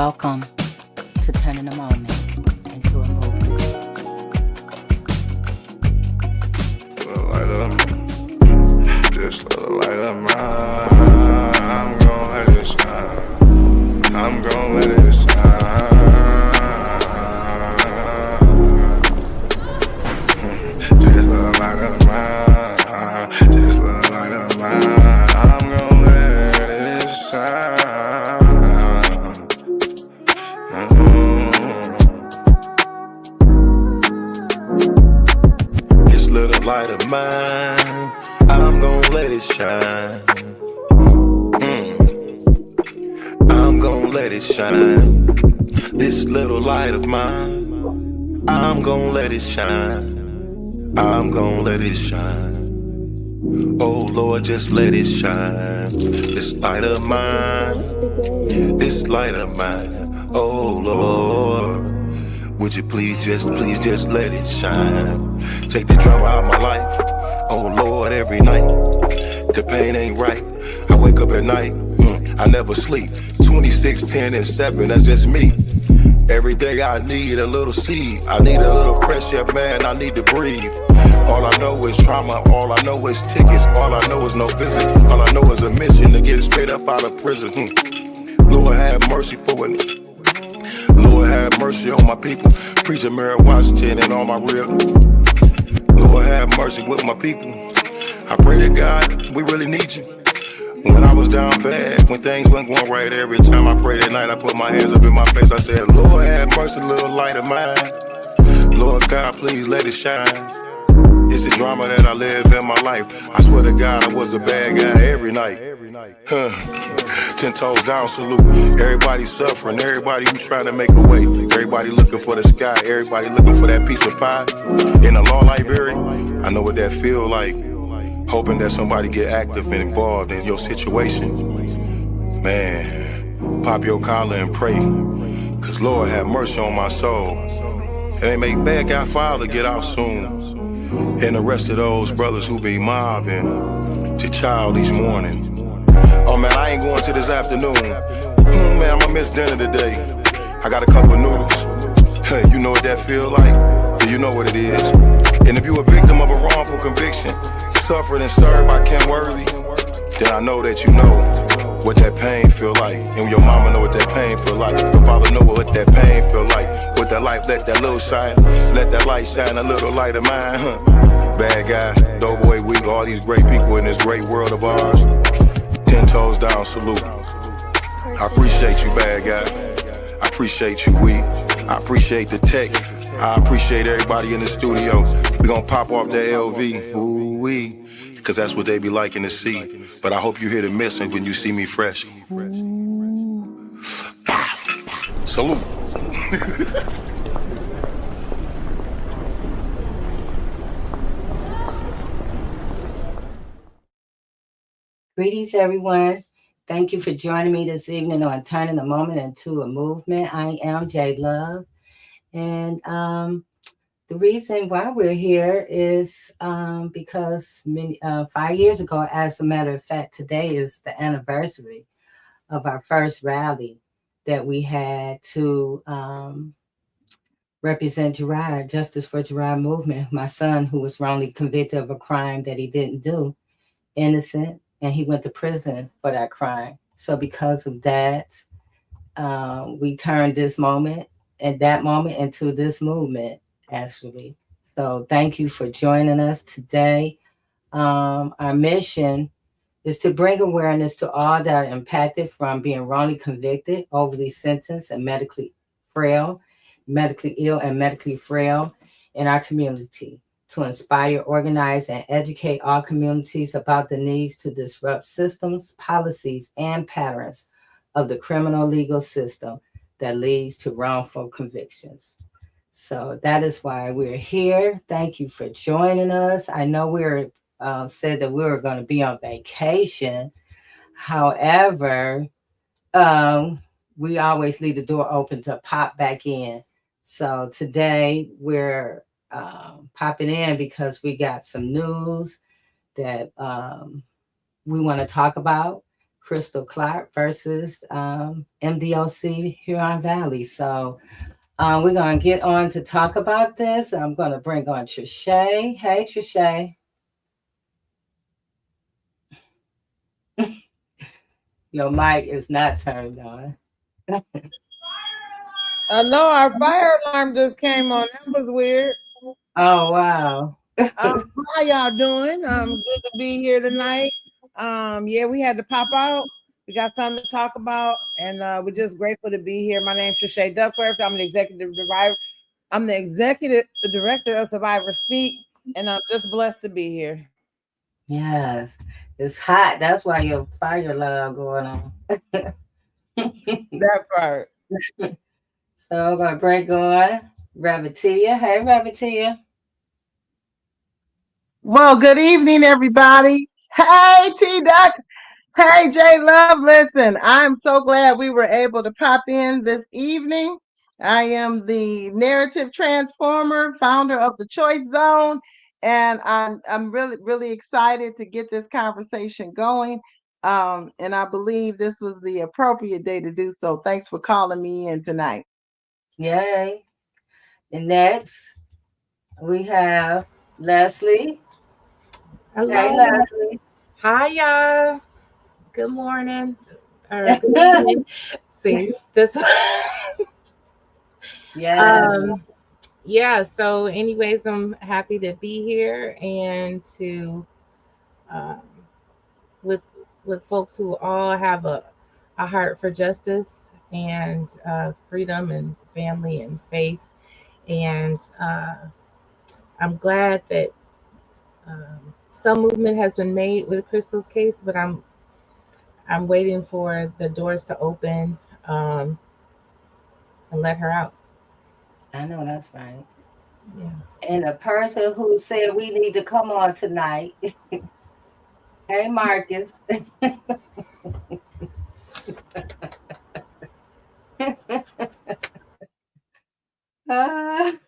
Welcome to turning a moment into a movement. Just little light of mine, I'm gon' let it shine. I'm gon' let it shine. Just little light of mine, just little light of mine, I'm gon' let it shine. This little light of mine, I'm gon' let it shine. I'm gon' let it shine. This little light of mine, I'm gon' let it shine. I'm gon' let it shine. Oh Lord, just let it shine. This light of mine, this light of mine. Oh Lord, would you please just let it shine. Take the drama out of my life. Oh Lord, every night the pain ain't right. I wake up at night, I never sleep. 26, 10, and 7, that's just me. Every day I need a little seed. I need a little fresh air, man, I need to breathe. All I know is trauma, all I know is tickets. All I know is no visit. All I know is a mission to get straight up out of prison. Lord have mercy for it. Lord have mercy on my people. Preacher Mary Washington and all my real. Lord have mercy with my people. I pray to God, we really need you. When I was down bad, when things weren't going right, every time I prayed at night, I put my hands up in my face. I said, Lord have mercy, little light of mine. Lord God, please let it shine. It's the drama that I live in my life. I swear to God, I was a bad guy every night. 10 toes down, salute. Everybody suffering, everybody who trying to make a way. Everybody looking for the sky, everybody looking for that piece of pie. In a law library, I know what that feel like. Hoping that somebody get active and involved in your situation. Man, pop your collar and pray. Cause Lord have mercy on my soul. And they make bad guy father get out soon. And the rest of those brothers who be mobbing to child each morning. Oh man, I ain't going to this afternoon. Man, I'ma miss dinner today. I got a couple noodles. Hey, you know what that feel like? Do you know what it is? And if you a victim of a wrongful conviction, suffered and served by Ken Worthy, then I know that you know what that pain feel like. And your mama know what that pain feel like. Your father know what that pain feel like. With that light, let that little shine. Let that light shine, a little light of mine. Bad guy, Doughboy Week, all these great people in this great world of ours. 10 toes down, salute. I appreciate you, bad guy. I appreciate you, Week. I appreciate the tech. I appreciate everybody in the studio. We gon' pop off that LV. Ooh-wee. Cause that's what they be liking to see. But I hope you hear the missing when you see me fresh. Salute. Greetings, everyone. Thank you for joining me this evening on Turning a Moment into a Movement. I am J Love. And the reason why we're here is because 5 years ago, as a matter of fact, today is the anniversary of our first rally that we had to represent Gerard, Justice for Gerard movement. My son, who was wrongly convicted of a crime that he didn't do, innocent, and he went to prison for that crime. So because of that, we turned this moment and that moment into this movement, actually. So thank you for joining us today. Our mission is to bring awareness to all that are impacted from being wrongly convicted, overly sentenced, and medically ill and medically frail in our community, to inspire, organize, and educate all communities about the needs to disrupt systems, policies, and patterns of the criminal legal system that leads to wrongful convictions. So that is why we're here. Thank you for joining us. I know we're said that we were going to be on vacation. However, we always leave the door open to pop back in. So today we're popping in because we got some news that we want to talk about. Krystal Clark versus MDOC Huron Valley. So we're going to get on to talk about this. I'm going to bring on Trishay. Hey, Trishay. Your mic is not turned on. No, our fire alarm just came on. That was weird. Oh, wow. How y'all doing? Good to be here tonight. Yeah, we had to pop out. We got something to talk about, and we're just grateful to be here. My name's Trishay Duckworth. I'm the executive director of Survivor Speak, and I'm just blessed to be here. Yes, it's hot. That's why your fire alarm going on. That part. So I'm going to break on Ravitia. Hey, Ravitia. Well, good evening, everybody. Hey, T-Duck. Hey, J Love. Listen, I'm so glad we were able to pop in this evening. I am the narrative transformer, founder of the Choice Zone, and I'm really excited to get this conversation going. And I believe this was the appropriate day to do so. Thanks for calling me in tonight. Yay. And next, we have Leslie. Hello. Hey, Leslie. Hi, y'all. Good morning. Or good evening. See, this. Yes. Yeah. So, anyways, I'm happy to be here and to with folks who all have a heart for justice and freedom and family and faith. And I'm glad that some movement has been made with Krystal's case, but I'm waiting for the doors to open and let her out. I know that's right. Yeah. And a person who said we need to come on tonight. Hey, Marcus. Sorry about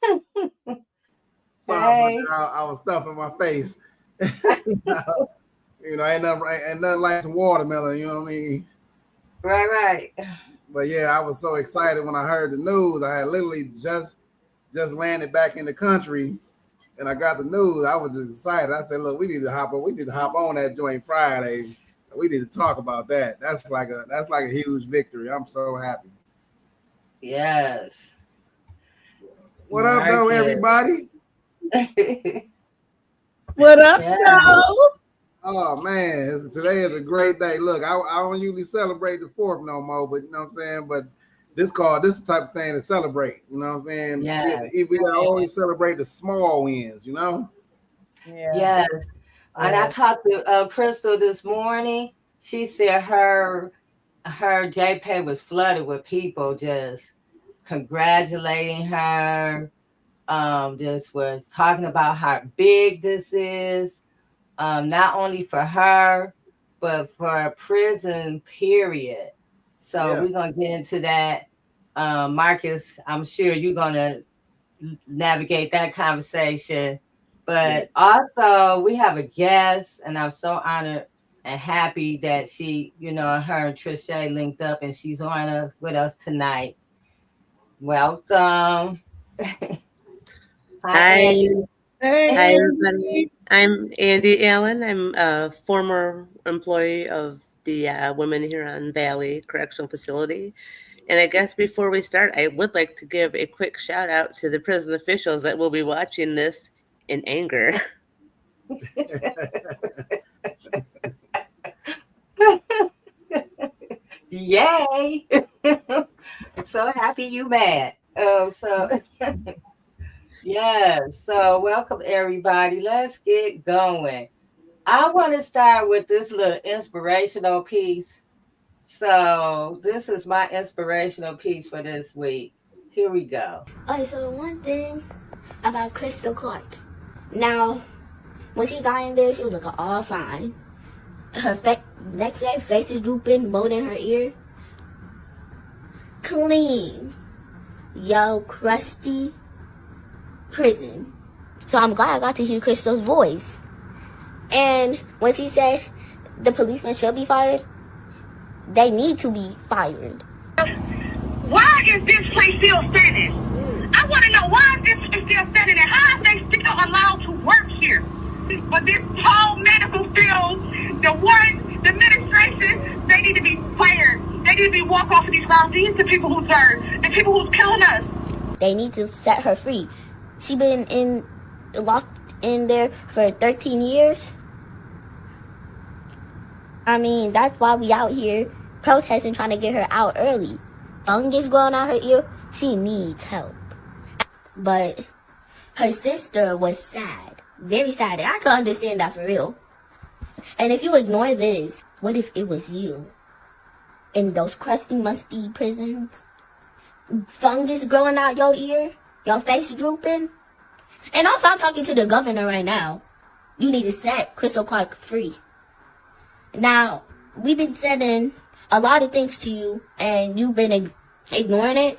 that. I was stuffing my face. Ain't nothing like some watermelon, you know what I mean? Right. But yeah, I was so excited when I heard the news. I had literally just landed back in the country, and I got the news. I was just excited. I said, "Look, we need to hop on that joint Friday. We need to talk about that. That's like a huge victory. I'm so happy." Yes. What up, though, everybody? What up, though? Oh man, today is a great day. Look, I don't usually celebrate the 4th no more, but you know what I'm saying. But this the type of thing to celebrate. You know what I'm saying? Yeah. We gotta always celebrate the small wins. You know. Yeah. Yes. And I talked to Krystal this morning. She said her JPay was flooded with people just congratulating her. Just was talking about how big this is. Not only for her, but for prison, period. So we're going to get into that. Marcus, I'm sure you're going to navigate that conversation. But also, we have a guest, and I'm so honored and happy that she, her and Trishay linked up, and she's with us tonight. Welcome. Hi, Andy. Hey, hi, everybody. I'm Andy Allen. I'm a former employee of the Women Huron Valley Correctional Facility. And I guess before we start, I would like to give a quick shout out to the prison officials that will be watching this in anger. Yay! So happy you mad. So welcome everybody. Let's get going. I want to start with this little inspirational piece. So this is my inspirational piece for this week. Here we go. Okay, so one thing about Krystal Clark. Now, when she got in there, she was looking all fine. Her next day, face is drooping, mold in her ear. Clean. Yo, crusty prison. So I'm glad I got to hear Krystal's voice. And when she said the policeman should be fired, they need to be fired. Why is this place still standing? I want to know why is this place still standing and how are they still allowed to work here? But this whole medical field, the administration, they need to be fired. They need to be walked off of these grounds. These are the people who serve, the people who's killing us. They need to set her free. She been locked in there for 13 years. I mean, that's why we out here protesting, trying to get her out early. Fungus growing out her ear, she needs help. But her sister was sad, very sad. And I can understand that for real. And if you ignore this, what if it was you? In those crusty, musty prisons? Fungus growing out your ear? Your face drooping? And also, I'm talking to the governor right now. You need to set Krystal Clark free. Now, we've been sending a lot of things to you, and you've been ignoring it.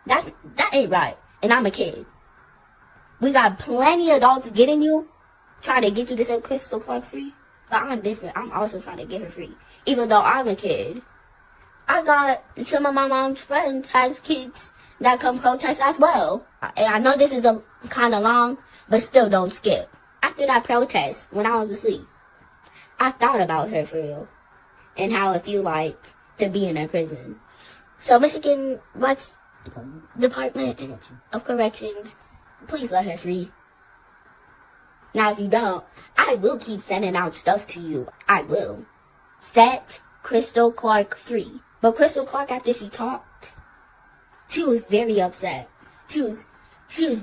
That ain't right. And I'm a kid. We got plenty of adults getting you, trying to get you to set Krystal Clark free. But I'm different. I'm also trying to get her free. Even though I'm a kid. I got some of my mom's friends has kids that come protest as well. And I know this is kind of long, but still don't skip. After that protest, when I was asleep, I thought about her for real. And how it feel like to be in a prison. So Michigan Rights Department of Corrections, please let her free. Now if you don't, I will keep sending out stuff to you. I will. Set Krystal Clark free. But Krystal Clark, after she talked, she was very upset. She was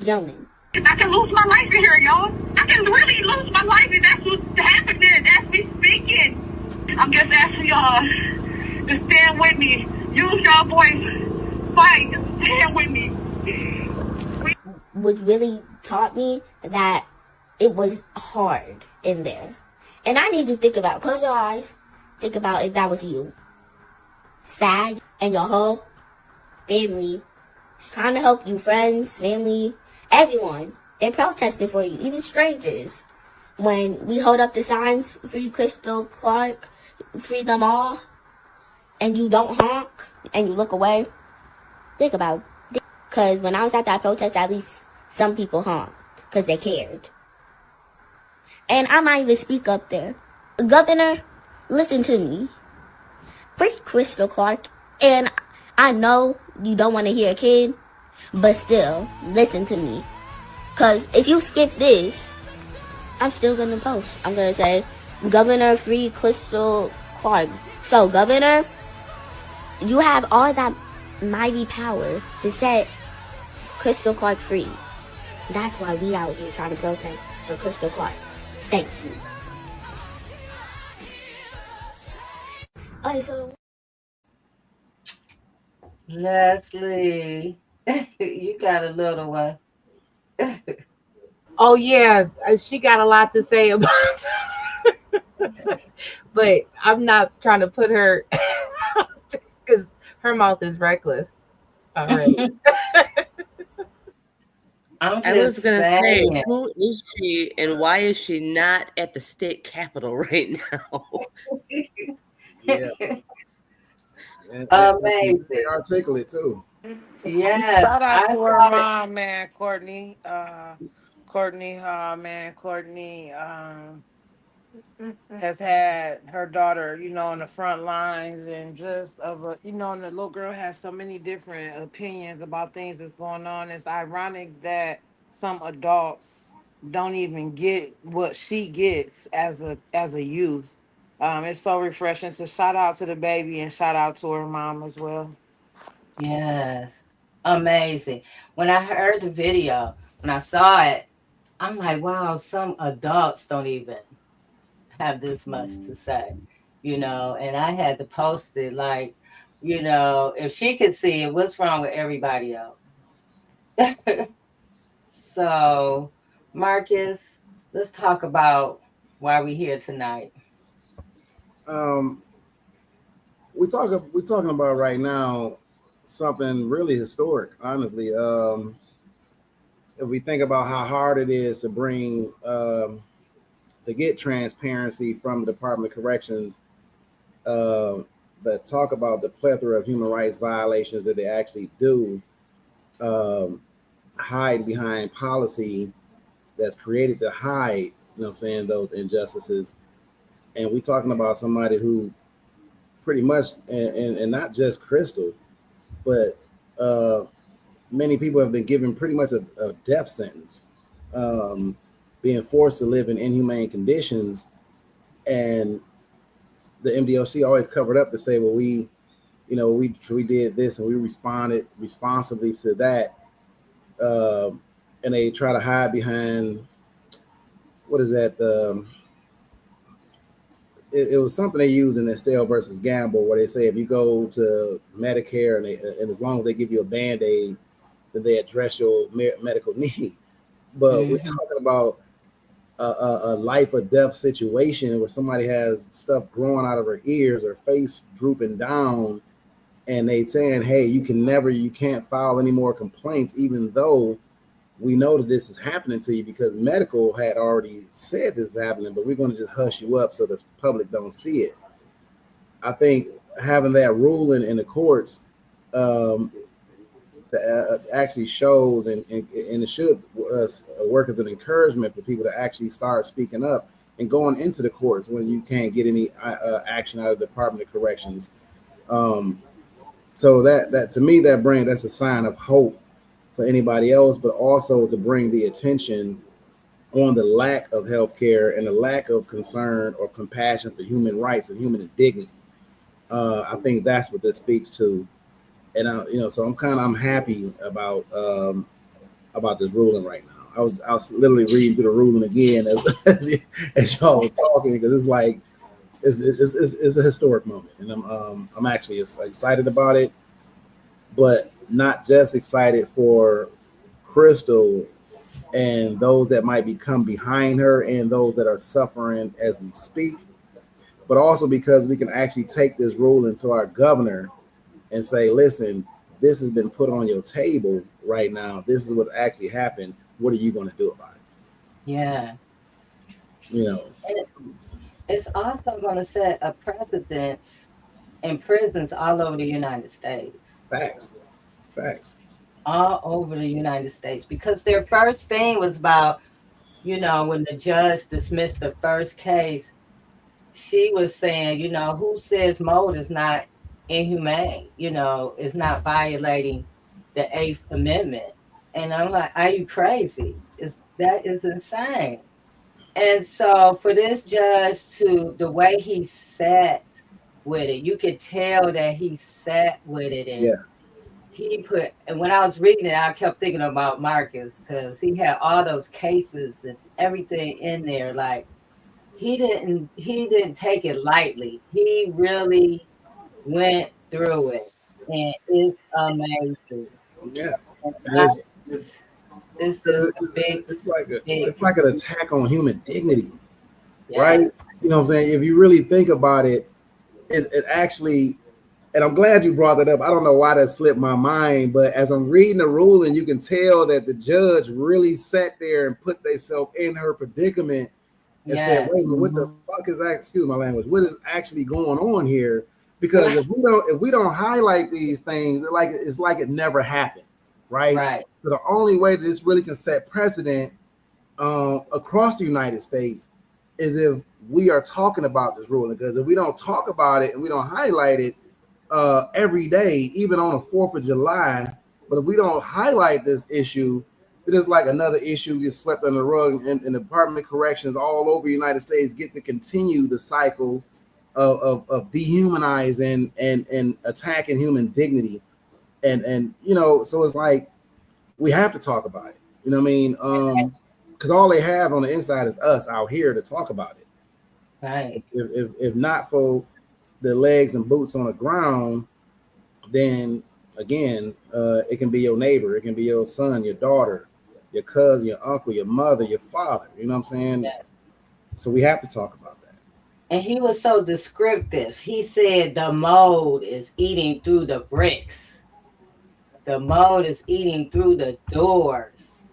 yelling. I can lose my life in here, y'all. I can really lose my life, and that's what's happening. That's me speaking. I'm just asking y'all to stand with me. Use your voice. Fight. Stand with me. Which really taught me that it was hard in there. And I need you to think about, close your eyes, think about if that was you. Sad, and your whole family is trying to help you, friends, family, everyone. They're protesting for you, even strangers. When we hold up the signs, free Krystal Clark, free them all, and you don't honk, and you look away, think about it. Because when I was at that protest, at least some people honked, because they cared. And I might even speak up there. Governor, listen to me. Free Krystal Clark. And I know you don't want to hear a kid, but still, listen to me. Because if you skip this, I'm still going to post. I'm going to say, Governor, free Krystal Clark. So, Governor, you have all that mighty power to set Krystal Clark free. That's why we out here trying to protest for Krystal Clark. Thank you. Alright, so Leslie, you got a little one. Oh yeah, she got a lot to say about it. But I'm not trying to put her because her mouth is reckless already. I was going to say, who is she and why is she not at the state capitol right now? Yeah. And Amazing. they articulate too. Yes. Shout out to her saw mom, man, Courtney. Courtney has had her daughter, on the front lines, and just and the little girl has so many different opinions about things that's going on. It's ironic that some adults don't even get what she gets as a youth. It's so refreshing. So shout out to the baby and shout out to her mom as well. Yes. Amazing. When I heard the video, when I saw it, I'm like, wow, some adults don't even have this much to say, and I had to post it like, if she could see it, what's wrong with everybody else? So, Marcus, let's talk about why we're here tonight. We're talking about right now something really historic, honestly. If we think about how hard it is to bring to get transparency from the Department of Corrections, that talk about the plethora of human rights violations that they actually do, hide behind policy that's created to hide, you know what I'm saying, those injustices. And we're talking about somebody who pretty much, and not just Krystal, but many people have been given pretty much a death sentence, being forced to live in inhumane conditions. And the MDOC always covered up to say, well, we did this and we responded responsibly to that. And they try to hide behind, what is that? It was something they use in Estelle versus Gamble, where they say if you go to Medicare and as long as they give you a Band-Aid, then they address your medical need. But we're talking about a life or death situation where somebody has stuff growing out of her ears or face drooping down, and they saying, hey, you can't file any more complaints, even though we know that this is happening to you, because medical had already said this is happening, but we're going to just hush you up so the public don't see it. I think having that ruling in the courts actually shows, and it should work as an encouragement for people to actually start speaking up and going into the courts when you can't get any action out of the Department of Corrections. So that to me, that's a sign of hope for anybody else, but also to bring the attention on the lack of healthcare and the lack of concern or compassion for human rights and human dignity. I think that's what this speaks to, and so I'm happy about this ruling right now. I was literally reading through the ruling again as y'all was talking, because it's like it's a historic moment, and I'm actually excited about it, but not just excited for Krystal and those that might come behind her and those that are suffering as we speak, but also because we can actually take this ruling to our governor and say, listen, this has been put on your table right now. This is what actually happened. What are you going to do about it? Yes. And it's also going to set a precedence in prisons all over the United States. Facts. All over the United States, because their first thing was about, when the judge dismissed the first case, she was saying, who says mode is not inhumane, is not violating the 8th Amendment. And I'm like, are you crazy? That is insane. And so for this judge the way he sat with it, you could tell that he sat with it. And and when I was reading it, I kept thinking about Marcus, because he had all those cases and everything in there. Like, he didn't take it lightly. He really went through it, and it's amazing. Yeah. And it's just a big. It's like an attack on human dignity, yes. Right? You know what I'm saying? If you really think about it, it actually. And I'm glad you brought that up. I don't know why that slipped my mind, but as I'm reading the ruling, you can tell that the judge really sat there and put themselves in her predicament and said, wait, what the fuck is that? Excuse my language. What is actually going on here? Because if we don't highlight these things, it's like it never happened, right? Right. So the only way that this really can set precedent across the United States is if we are talking about this ruling. Because if we don't talk about it and we don't highlight it every day, even on the 4th of July, but if we don't highlight this issue, it is like another issue gets swept under the rug, and the Department of Corrections all over the United States get to continue the cycle of dehumanizing and attacking human dignity. And so it's like we have to talk about it. You know what I mean? Because all they have on the inside is us out here to talk about it. Right. If not for the legs and boots on the ground, then again, it can be your neighbor, it can be your son, your daughter, your cousin, your uncle, your mother, your father. You know what I'm saying? Yeah. So we have to talk about that. And he was so descriptive. He said the mold is eating through the bricks. The mold is eating through the doors.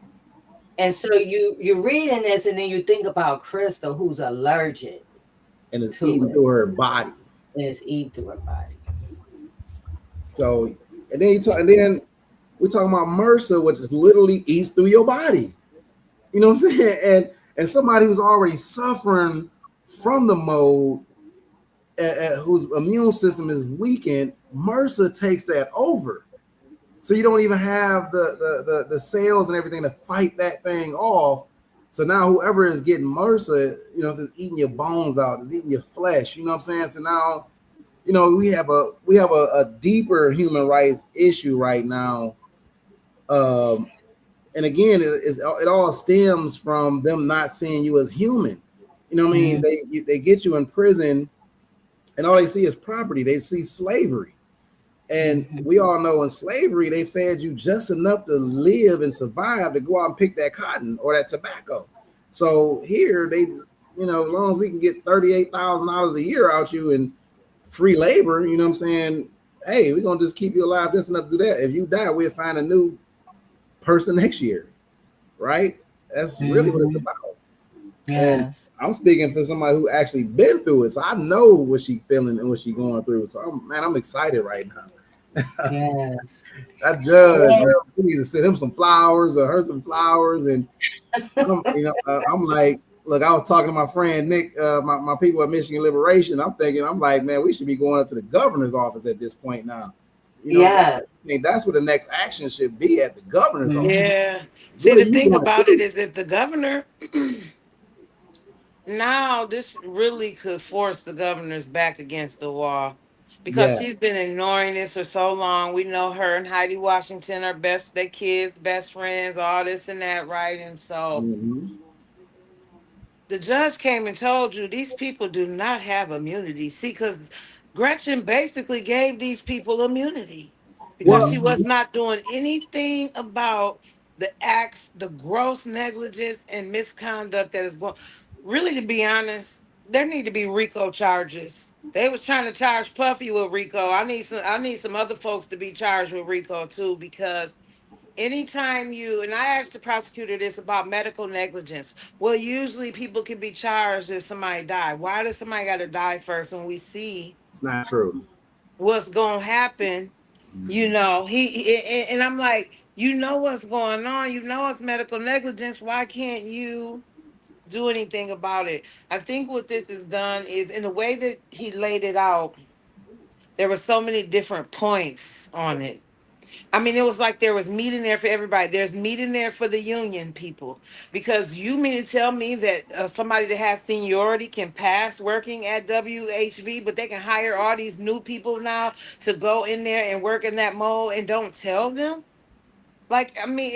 And so you're reading this, and then you think about Krystal, who's allergic. And it's eating through her body. And it's eating through her body. So, and then we're talking about MRSA, which is literally eats through your body. You know what I'm saying? And somebody who's already suffering from the mold, whose immune system is weakened, MRSA takes that over. So you don't even have the cells and everything to fight that thing off. So now whoever is getting MRSA, it's eating your bones out, it's eating your flesh. You know what I'm saying? So now, we have a deeper human rights issue right now. And again, it all stems from them not seeing you as human. You know what I mean? They get you in prison, and all they see is property. They see slavery. And we all know in slavery, they fed you just enough to live and survive to go out and pick that cotton or that tobacco. So here, they, as long as we can get $38,000 a year out you in free labor, you know what I'm saying? Hey, we're going to just keep you alive just enough to do that. If you die, we'll find a new person next year, right? That's really what it's about. And I'm speaking for somebody who actually been through it, so I know what she's feeling and what she's going through. So I'm excited right now. Yes. That judge, man, we need to send him some flowers or her some flowers, and I'm like, look, I was talking to my friend Nick, my people at Michigan Liberation. I'm like, man, we should be going up to the governor's office at this point now. I think that's what the next action should be, at the governor's office. Yeah. See, the thing about it is, if the governor now this really could force the governor's back against the wall, because she's been ignoring this for so long. We know her and Heidi Washington are their kids, best friends, all this and that, right? And so the judge came and told you these people do not have immunity. See, because Gretchen basically gave these people immunity because she was not doing anything about the acts, the gross negligence and misconduct that is going. Really, to be honest, there need to be RICO charges. They was trying to charge Puffy with RICO. I need some other folks to be charged with RICO too, because anytime and I asked the prosecutor this about medical negligence. Well, usually people can be charged if somebody died. Why does somebody got to die first when we see it's not true what's going to happen? And I'm like, what's going on. It's medical negligence. Why can't you do anything about it? I think what this has done is, in the way that he laid it out, there were so many different points on it. I mean, it was like there was meat in there for everybody. There's meat in there for the union people. Because you mean to tell me that somebody that has seniority can pass working at WHV, but they can hire all these new people now to go in there and work in that mold and don't tell them? Like, I mean,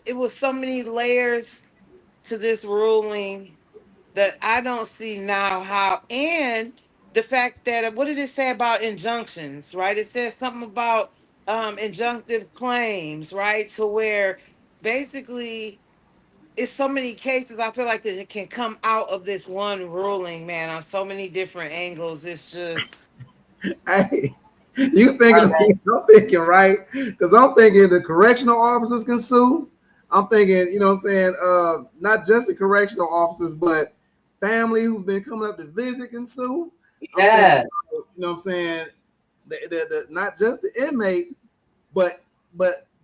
it was so many layers to this ruling that I don't see now how. And the fact that, what did it say about injunctions, right? It says something about injunctive claims, right? To where basically it's so many cases. I feel like that it can come out of this one ruling, man, on so many different angles. It's just Hey, you thinking I'm thinking, right? Because I'm thinking the correctional officers can sue. I'm thinking, what I'm saying, not just the correctional officers, but family who's been coming up to visit can sue. Yeah. What I'm saying, the not just the inmates, but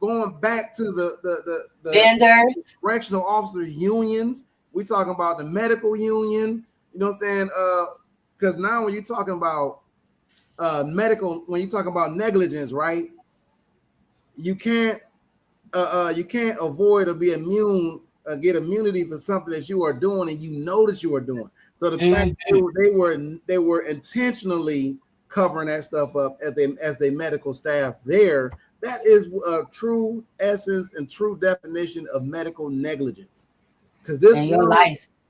going back to the vendors, correctional officer unions. We talking about the medical union. You know what I'm saying? Because now when you're talking about when you talk about negligence, right? You can't avoid or be immune, get immunity for something that you are doing and you know that you are doing. So the fact that they were intentionally covering that stuff up as they medical staff there, that is a true essence and true definition of medical negligence. Because this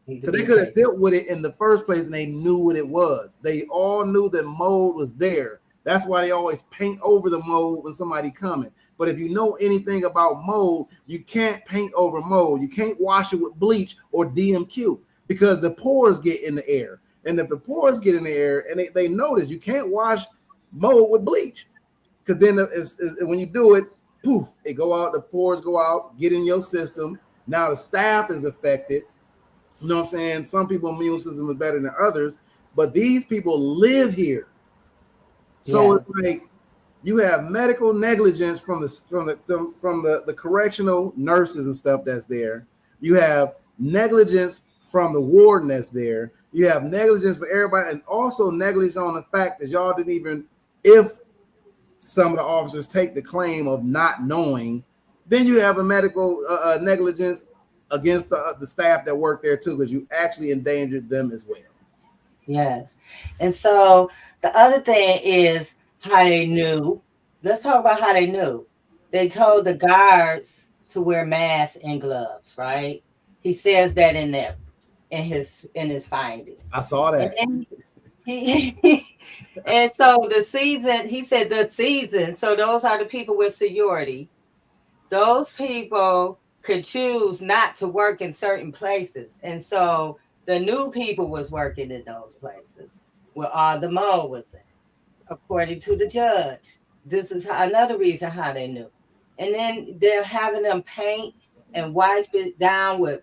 they could have dealt with it in the first place and they knew what it was. They all knew that mold was there. That's why they always paint over the mold when somebody coming. But if you know anything about mold, you can't paint over mold. You can't wash it with bleach or DMQ because the pores get in the air. And if the pores get in the air and they notice, you can't wash mold with bleach, because then when you do it, poof, it go out, the pores go out, get in your system. Now the staff is affected. You know what I'm saying? Some people's immune system is better than others, but these people live here. So it's like, You have medical negligence from the correctional nurses and stuff that's there. You have negligence from the warden that's there. You have negligence for everybody, and also negligence on the fact that y'all didn't even, if some of the officers take the claim of not knowing, then you have a medical negligence against the staff that work there too, because you actually endangered them as well. Yes. And so the other thing is how they knew. Let's talk about how they knew. They told the guards to wear masks and gloves, right? He says that in there in his findings. I saw And that. then he and so the season, he said the season. So those are the people with seniority. Those people could choose not to work in certain places. And so the new people was working in those places where all the mold was in, according to the judge. This is another reason how they knew. And then they're having them paint and wipe it down with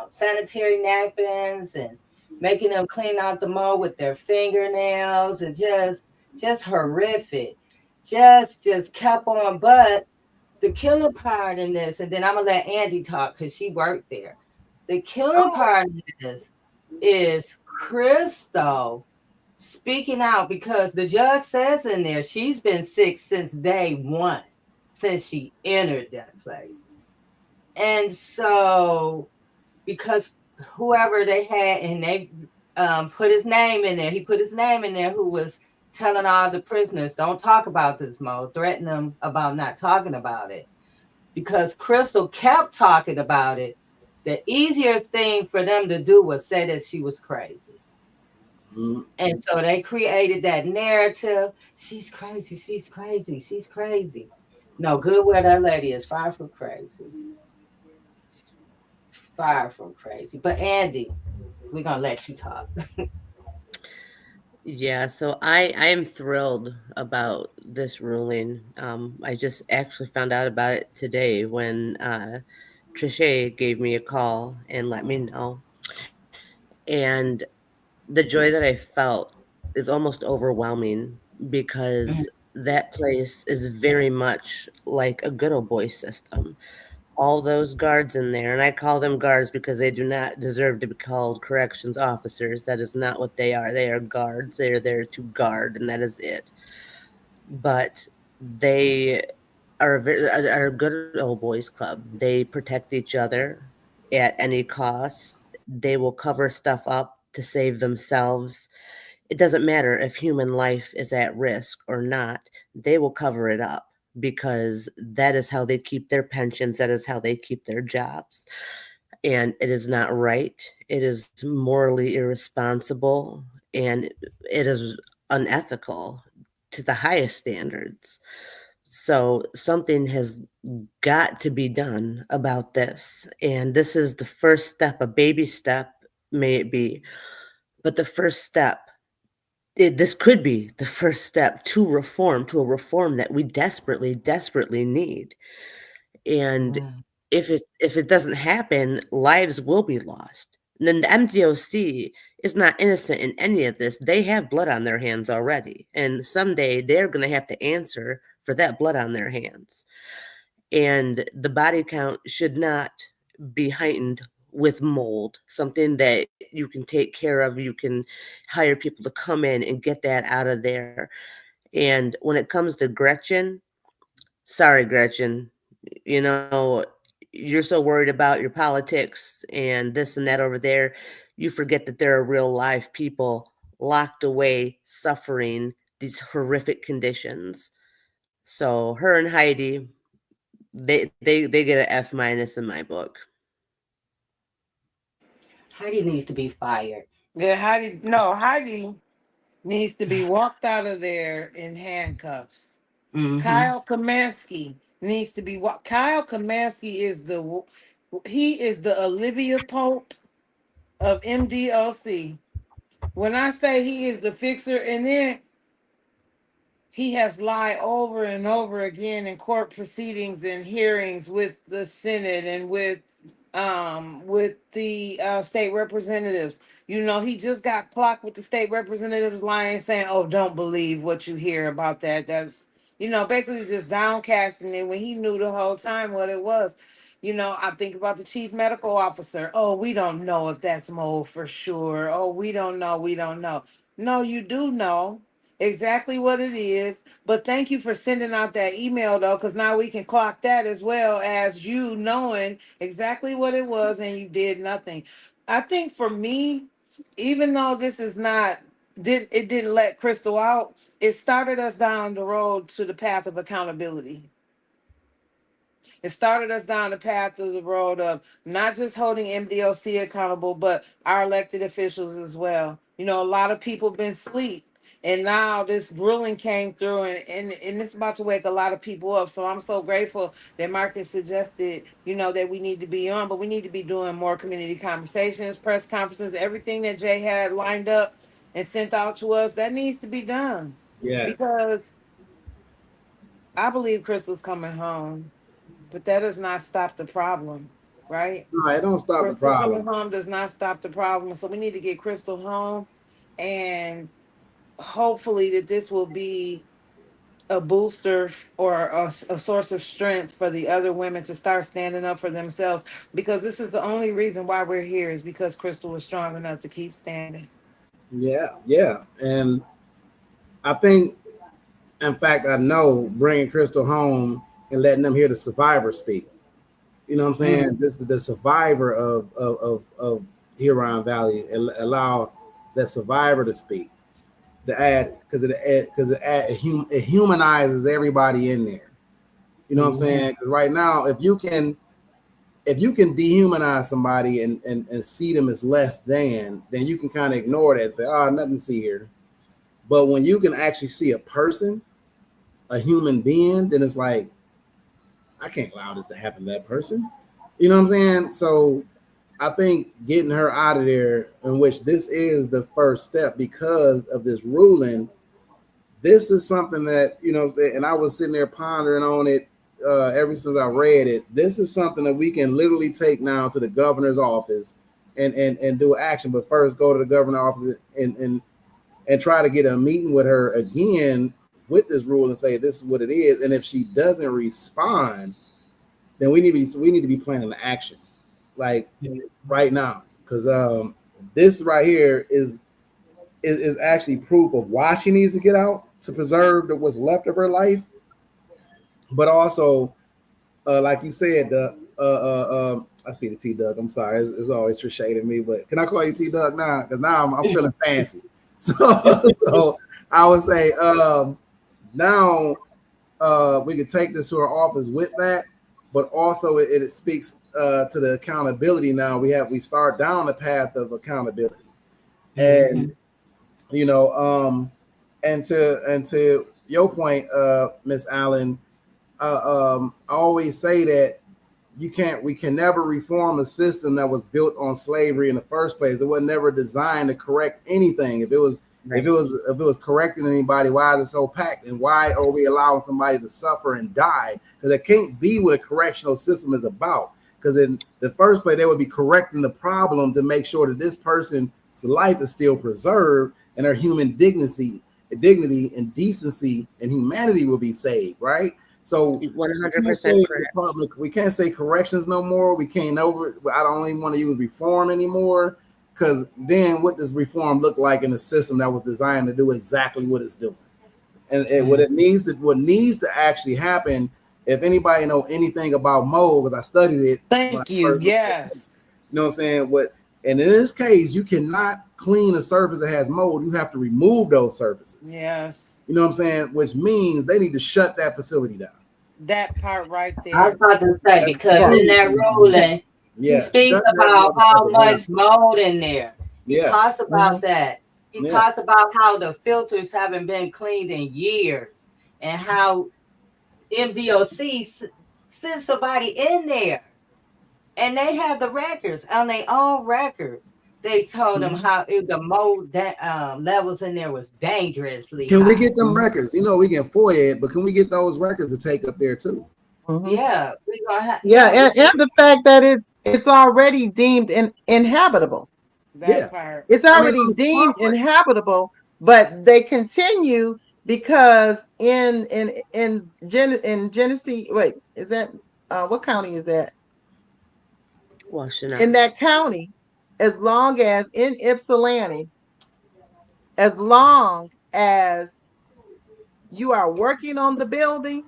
sanitary napkins and making them clean out the mold with their fingernails and just horrific. Just kept on. But the killer part in this, and then I'm gonna let Andy talk because she worked there. The killer part of this is Krystal speaking out because the judge says in there she's been sick since day one, since she entered that place. And so, because whoever they had, and they put his name in there, he put his name in there, who was telling all the prisoners, don't talk about this, Mo, threaten them about not talking about it. Because Krystal kept talking about it, the easier thing for them to do was say that she was crazy. Mm-hmm. And so they created that narrative. She's crazy. She's crazy. She's crazy. No, good where that lady is. Far from crazy. Far from crazy. But Andy, we're going to let you talk. Yeah, so I am thrilled about this ruling. I just actually found out about it today when Trisha gave me a call and let me know. And the joy that I felt is almost overwhelming because that place is very much like a good old boy system. All those guards in there, and I call them guards because they do not deserve to be called corrections officers. That is not what they are. They are guards. They are there to guard, and that is it. But they are a good old boys club. They protect each other at any cost. They will cover stuff up to save themselves. It doesn't matter if human life is at risk or not. They will cover it up because that is how they keep their pensions. That is how they keep their jobs. And it is not right. It is morally irresponsible and it is unethical to the highest standards. So something has got to be done about this. And this is the first step, a baby step, may it be. But the first step, this could be the first step to reform, to a reform that we desperately, desperately need. And if it doesn't happen, lives will be lost. And then the MDOC is not innocent in any of this. They have blood on their hands already. And someday they're going to have to answer for that blood on their hands. And the body count should not be heightened with mold, something that you can take care of. You can hire people to come in and get that out of there. And when it comes to Gretchen, sorry, Gretchen, you know, you're so worried about your politics and this and that over there. You forget that there are real live people locked away, suffering these horrific conditions. So her and Heidi, they get an F minus in my book. Heidi needs to be fired. Yeah, Heidi needs to be walked out of there in handcuffs. Mm-hmm. Kyle Kamansky needs to be what Kyle Kamansky is the Olivia Pope of MDOC. When I say he is the fixer, and then he has lied over and over again in court proceedings and hearings with the Senate and with the state representatives. You know, he just got clocked with the state representatives lying, saying, "Oh, don't believe what you hear about that. basically just downcasting it when he knew the whole time what it was. I think about the chief medical officer. Oh, we don't know if that's mold for sure. Oh, we don't know. We don't know. No, you do know exactly what it is. But thank you for sending out that email, though, because now we can clock that as well as you knowing exactly what it was and you did nothing. I think for me, even though this is not, it didn't let Krystal out, it started us down the road to the path of accountability. It started us down the path of the road of not just holding MDOC accountable, but our elected officials as well. A lot of people been asleep. And now this ruling came through and it's about to wake a lot of people up. So I'm so grateful that Marcus suggested, that we need to be on, but we need to be doing more community conversations, press conferences, everything that Jay had lined up and sent out to us, that needs to be done. Yes. Because I believe Crystal's coming home. But that does not stop the problem, right? No, it don't stop the Crystal coming problem. home does not stop the problem. So we need to get Crystal home, and hopefully that this will be a booster or a source of strength for the other women to start standing up for themselves. Because this is the only reason why we're here is because Crystal was strong enough to keep standing. Yeah. And I think, in fact, I know bringing Crystal home and letting them hear the survivor speak. You know what I'm saying? Just the survivor of Huron Valley, allow that survivor to speak. The ad, because it humanizes everybody in there. You know what I'm saying? Because right now, if you can dehumanize somebody and see them as less than, then you can kind of ignore that and say, oh, nothing to see here. But when you can actually see a person, a human being, then it's like, I can't allow this to happen to that person. You know what I'm saying? So I think getting her out of there, in which this is the first step because of this ruling, this is something that, you know what I'm saying, and I was sitting there pondering on it ever since I read it. This is something that we can literally take now to the governor's office and do action. But first go to the governor's office and try to get a meeting with her again with this rule and say this is what it is. And if she doesn't respond, then we need to be planning the action like right now, because this right here is actually proof of why she needs to get out to preserve what's left of her life. But also, like you said, I see the T Doug. I'm sorry, it's always Trishay to me, but can I call you T Doug now? Because now I'm feeling fancy. So I would say now we could take this to our office with that, but also it speaks to the accountability. Now we start down the path of accountability, and and to your point, Miss Allen, I always say that we can never reform a system that was built on slavery in the first place. It was never designed to correct anything. If it was correcting anybody, why is it so packed? And why are we allowing somebody to suffer and die? Because it can't be what a correctional system is about. Because in the first place, they would be correcting the problem to make sure that this person's life is still preserved and their human dignity and decency and humanity will be saved, right? So 100% correct. We can't say corrections no more. We can't I don't even want to use reform anymore, because then what does reform look like in a system that was designed to do exactly what it's doing? And what needs to actually happen, if anybody know anything about mold, because I studied it. Thank you. Yes. You know what I'm saying? And in this case, you cannot clean a surface that has mold. You have to remove those surfaces. Yes. You know what I'm saying? Which means they need to shut that facility down. That part right there. I was about to say, because in that ruling, he speaks about how much mold in there. He talks about that. He talks about how the filters haven't been cleaned in years and how MVOC sent somebody in there and they have the records on their own records. They told them how the mold levels in there was dangerously Can high. we get them records? You know, we can FOIA it, but can we get those records to take up there too? Yeah, we gonna have. Yeah, and the fact that it's already deemed inhabitable. That part. It's already deemed inhabitable, but they continue because in Genesee, wait, is that what county is that? Washington. In that county, as long as in Ypsilanti, as long as you are working on the building,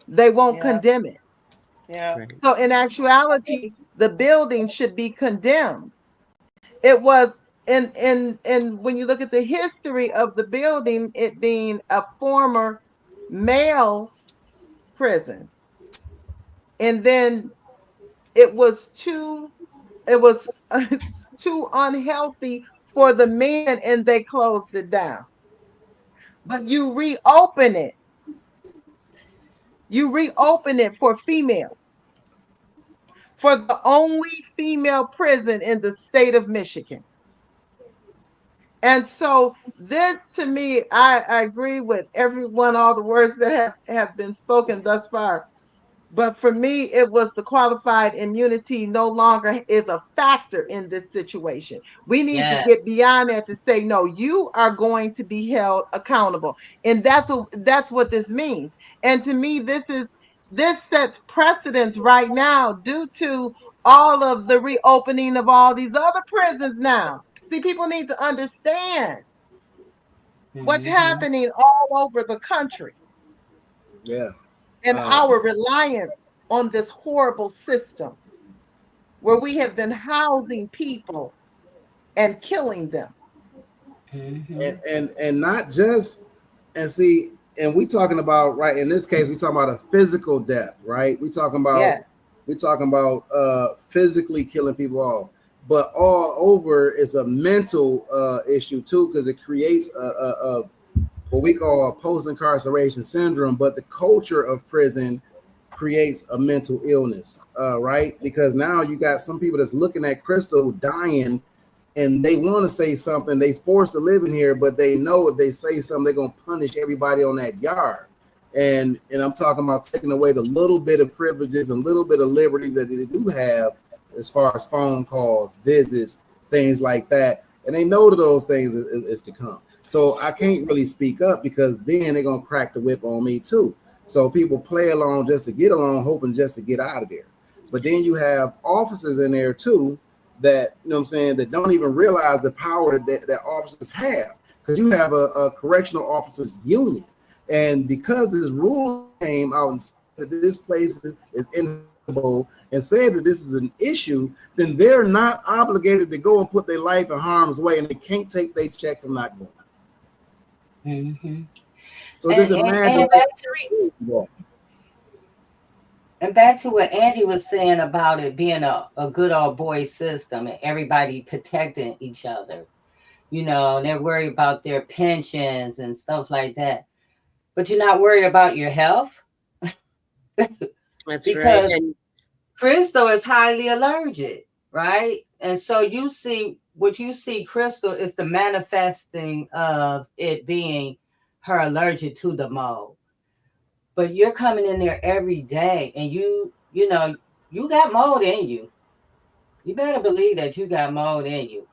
they won't condemn it. Yeah. Right. So in actuality, the building should be condemned. It was and when you look at the history of the building, it being a former male prison, and then it was too too unhealthy for the men, and they closed it down. But you reopen it for females, for the only female prison in the state of Michigan. And so this, to me, I agree with everyone, all the words that have been spoken thus far. But for me, it was the qualified immunity no longer is a factor in this situation. We need to get beyond that to say, no, you are going to be held accountable. And that's what this means. And to me, this sets precedence right now due to all of the reopening of all these other prisons now. See, people need to understand what's happening all over the country. Yeah. And our reliance on this horrible system where we have been housing people and killing them. And not just, and see, and we talking about, right, in this case we talking about a physical death, right? We talking about physically killing people off, but all over is a mental issue too, because it creates a what we call post-incarceration syndrome. But the culture of prison creates a mental illness, right? Because now you got some people that's looking at Krystal dying, and they want to say something. They forced to live in here, but they know if they say something, they're gonna punish everybody on that yard. And I'm talking about taking away the little bit of privileges and little bit of liberty that they do have, as far as phone calls, visits, things like that. And they know that those things is to come. So I can't really speak up, because then they're gonna crack the whip on me too. So people play along just to get along, hoping just to get out of there. But then you have officers in there too that, you know what I'm saying, that don't even realize the power that officers have. Because you have a correctional officers union. And because this rule came out and said that this place is inevitable and said that this is an issue, then they're not obligated to go and put their life in harm's way, and they can't take their check from not going. So just imagine. And back to what Andy was saying about it being a good old boy system and everybody protecting each other. You know, they're worried about their pensions and stuff like that. But you're not worried about your health. That's because right. Krystal is highly allergic, right? And so you see, what you see, Krystal, is the manifesting of it being her allergic to the mold. But you're coming in there every day, and you know, you got mold in you. You better believe that you got mold in you,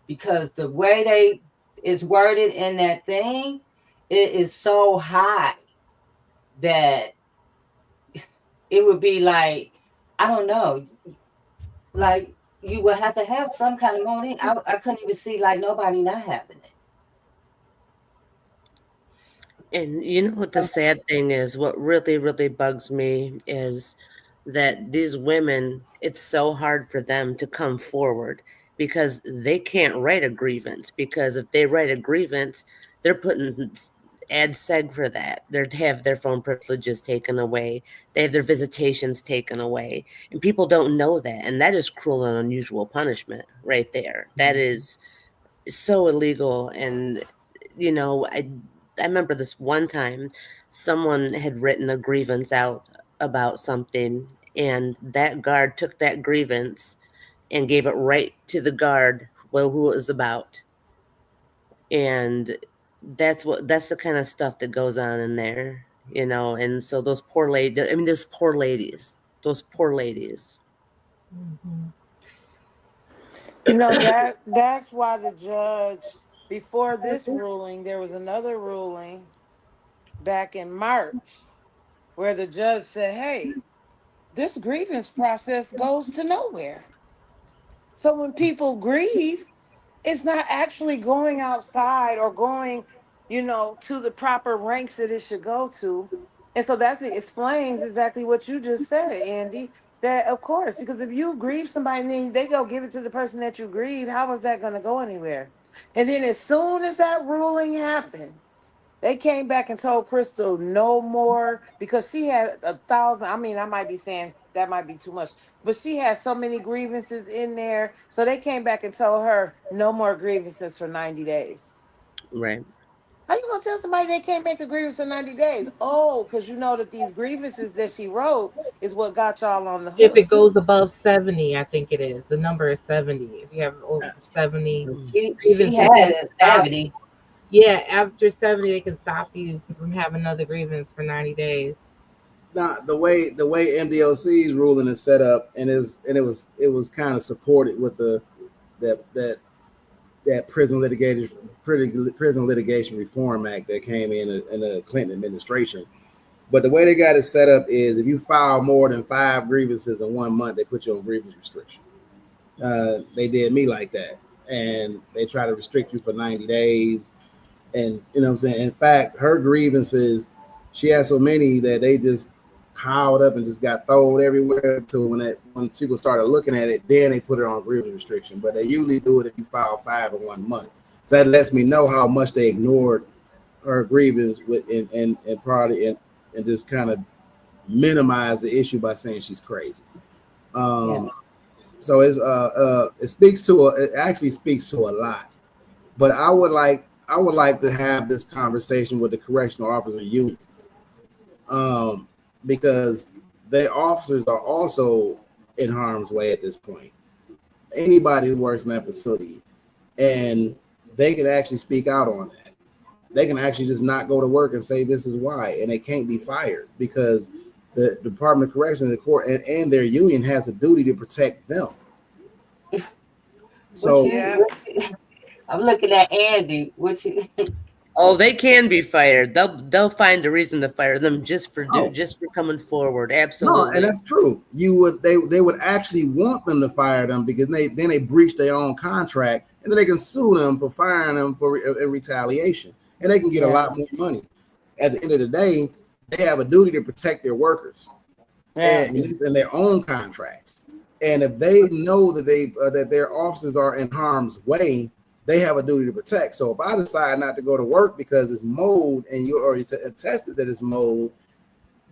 because the way it's worded in that thing, it is so high that it would be like, I don't know, like you would have to have some kind of mold in. I couldn't even see like nobody not having it. And you know what the sad thing is? What really, really bugs me is that these women, it's so hard for them to come forward because they can't write a grievance. Because if they write a grievance, they're putting ad seg for that. They have their phone privileges taken away. They have their visitations taken away. And people don't know that. And that is cruel and unusual punishment right there. That is so illegal. And, you know, I remember this one time someone had written a grievance out about something, and that guard took that grievance and gave it right to the guard who it was about. And that's the kind of stuff that goes on in there, you know. And so those poor ladies, I mean, those poor ladies. You know, that's why the judge, before this ruling, there was another ruling back in March where the judge said, hey, this grievance process goes to nowhere. So when people grieve, it's not actually going outside or going, to the proper ranks that it should go to. And so it explains exactly what you just said, Andy. That of course, because if you grieve somebody and then they go give it to the person that you grieve, how is that going to go anywhere? And then as soon as that ruling happened, they came back and told Krystal no more because she had 1,000. I mean, I might be saying that might be too much, but she had so many grievances in there. So they came back and told her no more grievances for 90 days. Right. How you gonna tell somebody they can't make a grievance in 90 days? Oh, because you know that these grievances that she wrote is what got y'all on the If it hook. goes above 70, I think it is. The number is 70. If you have over 70 She grievances, had they can stop. 70. Yeah, after 70, they can stop you from having another grievance for 90 days. Now the way MDOC's ruling is set up, and it was kind of supported with that prison litigation reform act that came in the Clinton administration. But the way they got it set up is if you file more than 5 grievances in 1 month, they put you on grievance restriction. They did me like that, and they try to restrict you for 90 days. And you know what I'm saying? In fact, her grievances, she had so many that they just piled up and just got thrown everywhere until when people started looking at it, then they put it on grievance restriction. But they usually do it if you file 5 in 1 month. So that lets me know how much they ignored her grievance and probably and just kind of minimize the issue by saying she's crazy. So it actually speaks to a lot. But I would like to have this conversation with the correctional officer union, because their officers are also in harm's way at this point. Anybody who works in that facility, and they can actually speak out on that. They can actually just not go to work and say this is why, and they can't be fired because the Department of Corrections, the court, and their union has a duty to protect them. So I'm looking at Andy. Oh, they can be fired. They'll find a reason to fire them just for coming forward. Absolutely. No, and that's true. They would actually want them to fire them because they breach their own contract, and then they can sue them for firing them in retaliation, and they can get a lot more money. At the end of the day, they have a duty to protect their workers and their own contracts. And if they know that that their officers are in harm's way, they have a duty to protect. So if I decide not to go to work because it's mold and you already attested that it's mold,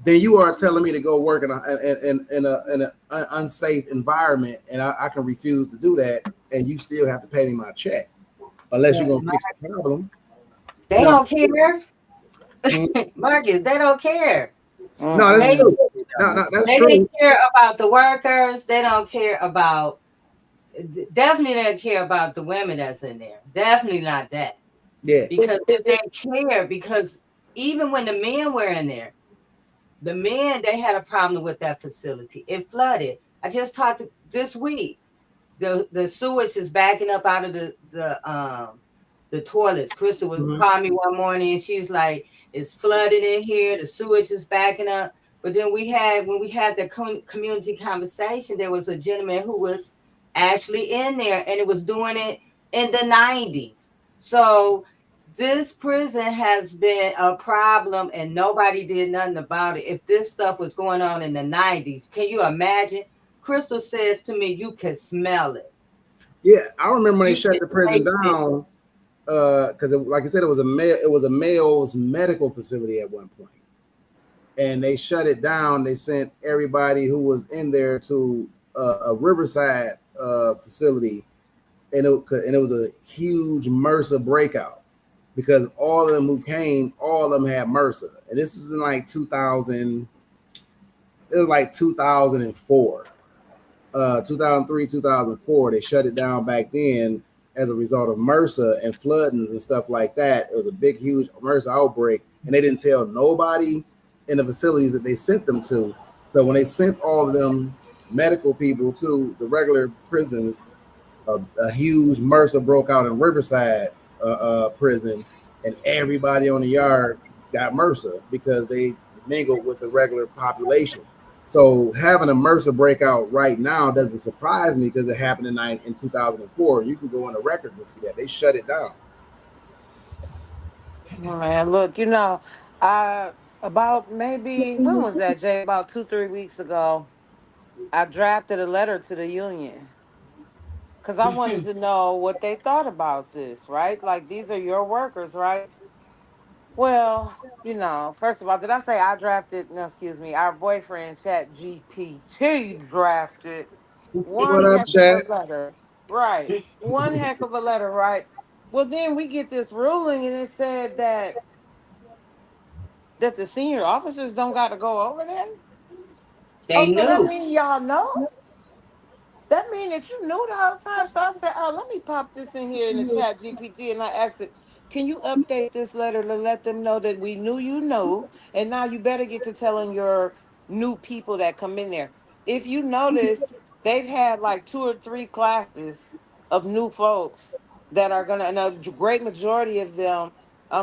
then you are telling me to go work in an unsafe environment, and I can refuse to do that, and you still have to pay me my check unless you're gonna fix the problem. They don't care, Marcus. They don't care. No, that's true. No, that's true. They don't care about the workers. They don't care about. Definitely don't care about the women that's in there. Definitely not that. Yeah. Because they care, because even when the men were in there, the men, they had a problem with that facility. It flooded. I just talked this week. The sewage is backing up out of the toilets. Krystal was calling me one morning and she's like, it's flooded in here. The sewage is backing up. But then when we had the community conversation, there was a gentleman who was actually in there, and it was doing it in the 90s. So this prison has been a problem, and nobody did nothing about it. If this stuff was going on in the 90s, can you imagine? Krystal says to me, you can smell it. Yeah, I remember when they shut the prison down, because like I said, it was a male's medical facility at one point, and they shut it down. They sent everybody who was in there to a Riverside facility, and it was a huge MRSA breakout because all of them who came, all of them had MRSA, and this was in like 2000. It was like 2004, 2003, 2004. They shut it down back then as a result of MRSA and floodings and stuff like that. It was a big, huge MRSA outbreak, and they didn't tell nobody in the facilities that they sent them to. So when they sent all of them medical people to the regular prisons, a huge MRSA broke out in Riverside prison, and everybody on the yard got MRSA because they mingled with the regular population. So having a MRSA breakout right now doesn't surprise me because it happened in 2004. You can go in the records and see that they shut it down. Man, look, about maybe when was that, Jay? About 2, 3 weeks ago, I drafted a letter to the union because I wanted to know what they thought about this, right? Like, these are your workers, right? Well, first of all, did I say I drafted? No, excuse me. Our boyfriend, Chat GPT, drafted What one up, heck of a chat? letter. Right. One heck of a letter, right? Well, then we get this ruling, and it said that the senior officers don't got to go over there. They Oh, so that knew. means y'all know? That means that you knew the whole time. So I said, oh, let me pop this in here in the Chat GPT, and I asked it, can you update this letter to let them know that we knew you knew, and now you better get to telling your new people that come in there. If you notice, they've had like 2 or 3 classes of new folks that are gonna, and a great majority of them.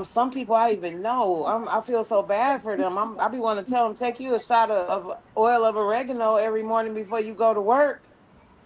Some people I even know. I feel so bad for them. I be want to tell them, take you a shot of oil of oregano every morning before you go to work,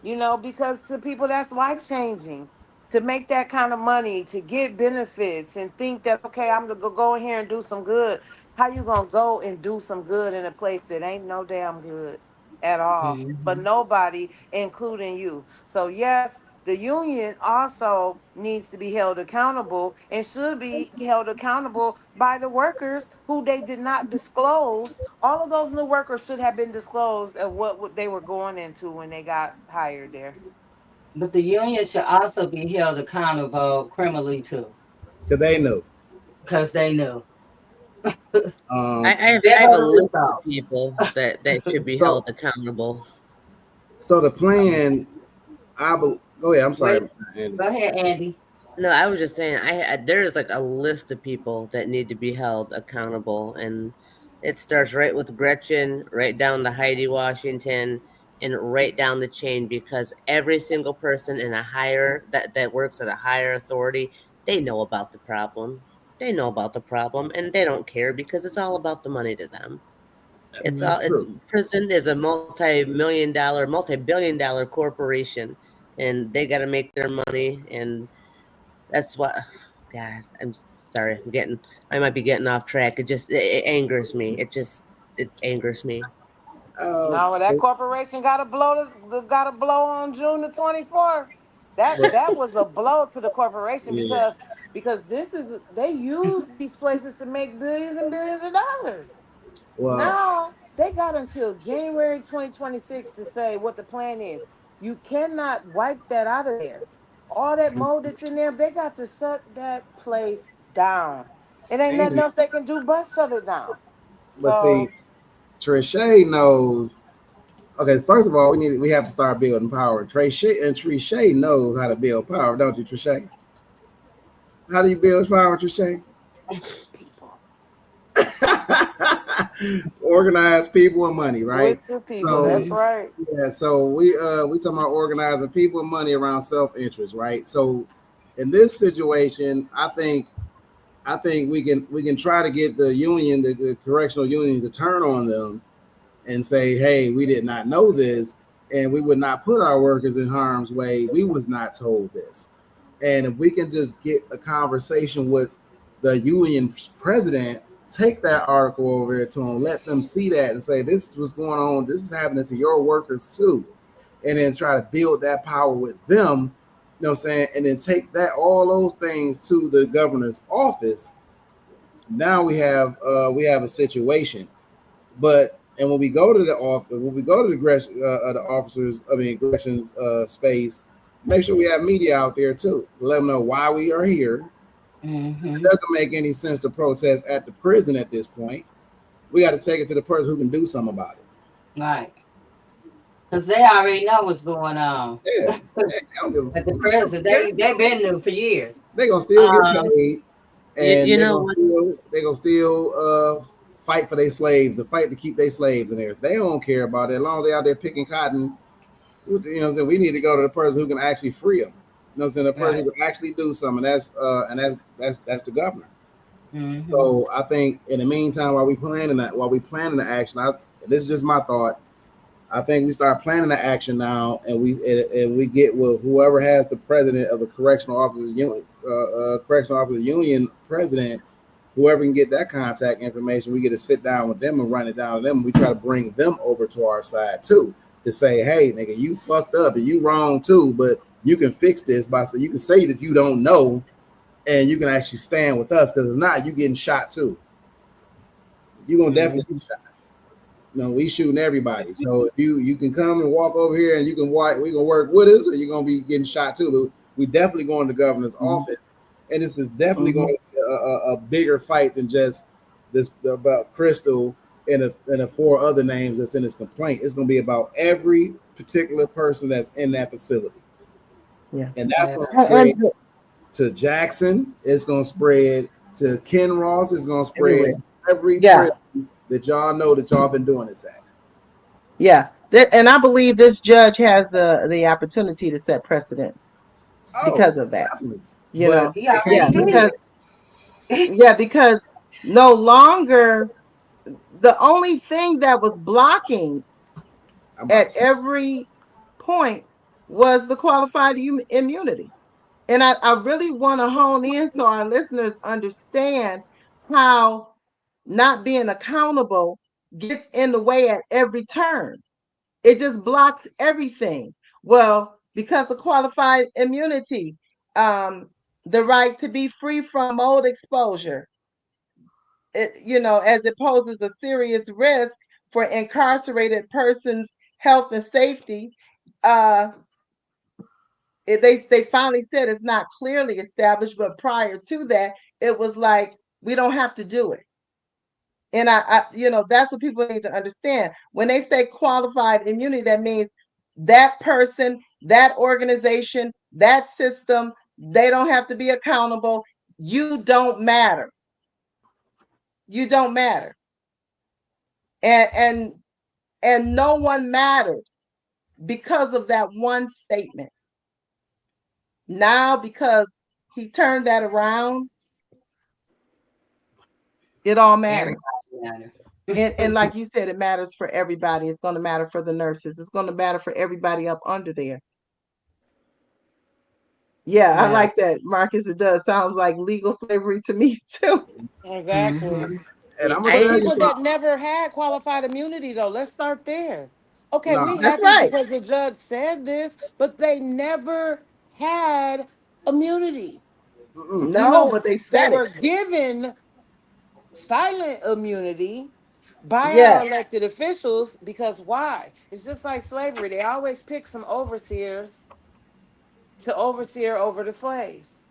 because to people that's life changing. To make that kind of money, to get benefits and think that, okay, I'm gonna go in here and do some good. How you gonna go and do some good in a place that ain't no damn good at all for Mhm. nobody, including you? So yes, the union also needs to be held accountable and should be held accountable by the workers who they did not disclose. All of those new workers should have been disclosed of what they were going into when they got hired there. But the union should also be held accountable criminally too, Because they know. because they knew. Um, They I have a heard this list of off. people that should be so held accountable. so the plan, go ahead. I'm sorry, Wait, Mr. Andy. go ahead, Andy. No, I was just saying there is like a list of people that need to be held accountable, and it starts right with Gretchen, right down to Heidi Washington, and right down the chain, because every single person in a higher that works at a higher authority, they know about the problem. They know about the problem, and they don't care because it's all about the money to them. That's It's true. prison is a multi-billion dollar corporation, and they got to make their money, and that's what. God, I'm sorry. I might be getting off track. It angers me. It angers me. Uh, Now, when that corporation got to blow on June the 24th, that but that was a blow to the corporation yeah, because they use these places to make billions and billions of dollars. well, Now they got until January 2026 to say what the plan is. You cannot wipe that out of there. All that mold that's in there, they got to shut that place down. It ain't nothing Andy, else they can do but shut it down. but see, So Trisha knows. Okay, first of all, we have to start building power. Trisha knows how to build power, don't you, Trisha? How do you build power, Trisha? with the people. Organize people and money, right? With the people. So That's Mhm. right. yeah, so we talking about organizing people and money around self-interest, right? So in this situation, I think we can try to get the correctional unions to turn on them and say, hey, we did not know this, and we would not put our workers in harm's way. We was not told this. And if we can just get a conversation with the union president, take that article over there to them, let them see that and say, this is what's going on. This is happening to your workers too. And then try to build that power with them, you know what I'm saying? And then take all those things to the governor's office. Now we have a situation. But and when we go to the office, when we go to the officers, Gresham's space, make sure we have media out there too. Let them know why we are here. It Mhm. doesn't make any sense to protest at the prison at this point. We got to take it to the person who can do something about it. Right. Because they already know what's going on Yeah, they don't give at the a, prison. They've been new for years. they gonna still get Um, paid, and You they're know gonna what? still fight for their slaves, or fight to keep their slaves in there. So they don't care about it as long as they out there picking cotton. You know what I'm saying? We need to go to the person who can actually free them. what I'm saying? The person Right. who can actually do something. That's the governor. Mm-hmm. So I think in the meantime, while we planning the action, this is just my thought. I think we start planning the action now, and we get with whoever has the president of the correctional officers union president, whoever can get that contact information. We get to sit down with them and run it down to them. And we try to bring them over to our side too, to say, hey, nigga, you fucked up and you wrong too, but you can fix this by so you can say that you don't know, and you can actually stand with us, because if not, you getting shot too. You're gonna definitely get shot. We shooting everybody. So if you can come and walk over here and you can watch, we gonna work with us, or you're gonna be getting shot too. But we definitely going to the governor's office, and this is definitely going to be a bigger fight than just this about Krystal and the 4 other names that's in this complaint. It's gonna be about every particular person that's in that facility. Yeah, and that's gonna spread to Jackson. It's gonna spread to Ken Ross. It's gonna spread to every prison that y'all know that y'all been doing this at. Yeah, and I believe this judge has the opportunity to set precedents because of that. Definitely. Because no longer the only thing that was blocking at every point was the qualified immunity. And I really want to hone in so our listeners understand how not being accountable gets in the way at every turn. It just blocks everything. Well, because of qualified immunity, the right to be free from mold exposure, as it poses a serious risk for incarcerated persons' health and safety. They finally said it's not clearly established, but prior to that, it was like, we don't have to do it. And I that's what people need to understand. When they say qualified immunity, that means that person, that organization, that system, they don't have to be accountable. You don't matter. You don't matter. And no one mattered because of that one statement. Now, because he turned that around, it all matters. And like you said, it matters for everybody. It's going to matter for the nurses. It's going to matter for everybody up under there. Yeah, I like that, Marcus. It does. Sounds like legal slavery to me too. Exactly. And I'm gonna tell people that never had qualified immunity, though. Let's start there. Okay, we happy because the judge said this, but they never had immunity. No, but they said they were given silent immunity by our elected officials, because why? It's just like slavery. They always pick some overseers to overseer over the slaves.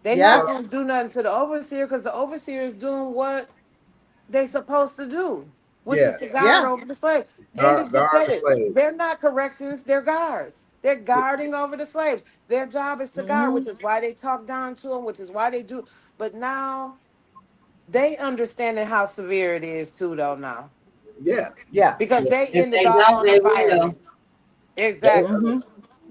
They're not going to do nothing to the overseer, because the overseer is doing what they supposed to do, which is to guard over the slaves. And it just said it. They're not corrections, they're guards. They're guarding over the slaves. Their job is to guard, which is why they talk down to them, which is why they do. But now they understanding how severe it is too, though, now. Yeah. Because they in the doggone environment. Exactly.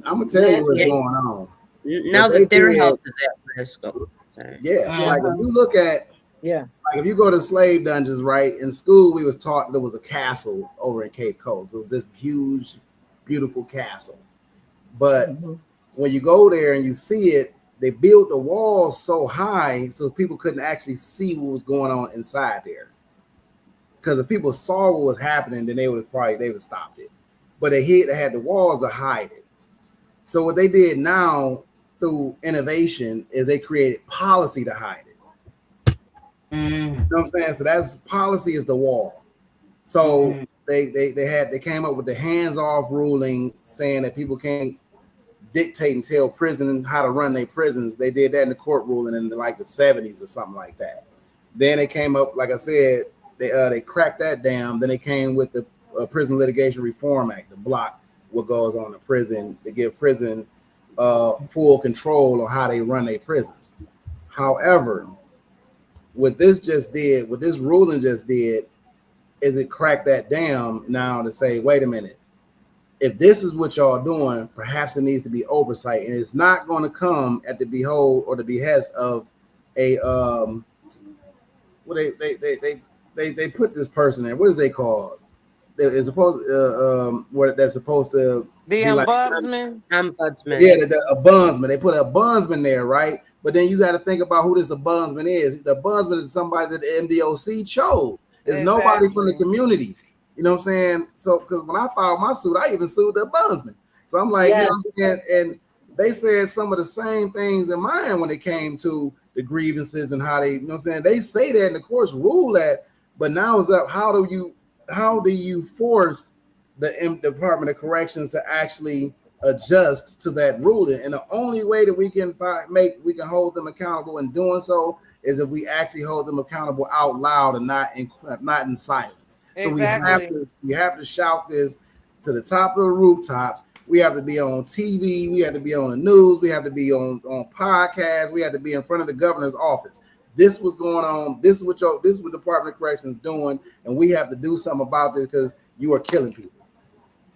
I'm gonna tell you what's going on. Now that their health is at risk. Sorry. Like if you look at like if you go to slave dungeons, right? In school, we was taught there was a castle over in Cape Coast. It was this huge, beautiful castle. But when you go there and you see it, they built the walls so high so people couldn't actually see what was going on inside there. Because if people saw what was happening, then they would stop it. But they had the walls to hide it. So what they did now through innovation is they created policy to hide it. You know what I'm saying? So that's policy is the wall. So they came up with the hands-off ruling, saying that people can't dictate and tell prison how to run their prisons. They did that in the court ruling in like the 70s or something like that. Then they came up, like I said, they cracked that down. Then they came with the Prison Litigation Reform Act to block what goes on in prison, to give prison full control on how they run their prisons. However, what this ruling just did, is it cracked that down now to say, wait a minute, if this is what y'all doing, perhaps it needs to be oversight, and it's not going to come at the behold or the behest of a well, they put this person in. What is they called? It's supposed what that's supposed to The be like. ombudsman. Ombudsman. Yeah, a bondsman. They put a bondsman there, right? But then you got to think about who this bondsman is. The bondsman is somebody that the MDOC chose. It's nobody from the community. You know what I'm saying? So, because when I filed my suit, I even sued the bondsman. So I'm like, you know what I'm saying? And they said some of the same things in mine when it came to the grievances and how they, you know what I'm saying? They say that and the courts rule that, but now it's up. How do you force the Department of Corrections to actually adjust to that ruling? And the only way that we can hold them accountable in doing so is if we actually hold them accountable out loud and not in silence. Exactly. So we have to shout this to the top of the rooftops. We have to be on TV. We have to be on the news. We have to be on podcasts. We have to be in front of the governor's office. This was going on. This is what Department of Corrections doing, and we have to do something about this because you are killing people.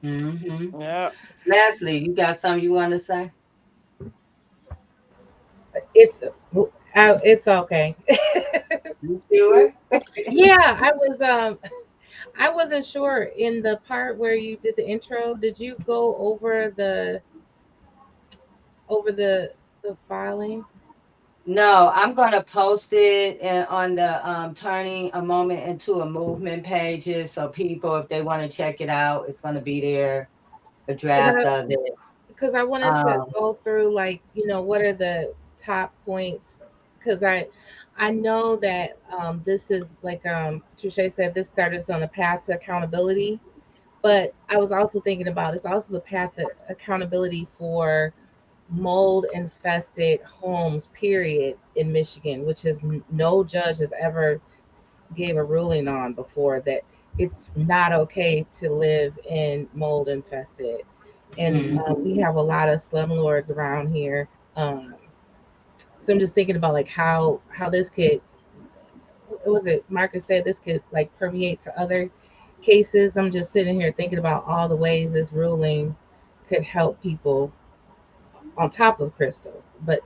Mm-hmm. Yeah. Leslie, you got something you want to say? It's okay. You sure? Yeah, I wasn't sure in the part where you did the intro. Did you go over the filing? No, I'm going to post it on the Turning a Moment into a Movement pages. So people, if they want to check it out, it's going to be there, a draft of it. Because I wanted to go through, like, what are the top points? Because I know that this is, like Touche said, this started us on the path to accountability. But I was also thinking about it's also the path to accountability for mold infested homes, period, in Michigan, which is no judge has ever gave a ruling on before, that it's not okay to live in mold infested. And we have a lot of slumlords around here. So I'm just thinking about, like, how this could, what was it Marcus said, this could, like, permeate to other cases. I'm just sitting here thinking about all the ways this ruling could help people on top of Krystal, but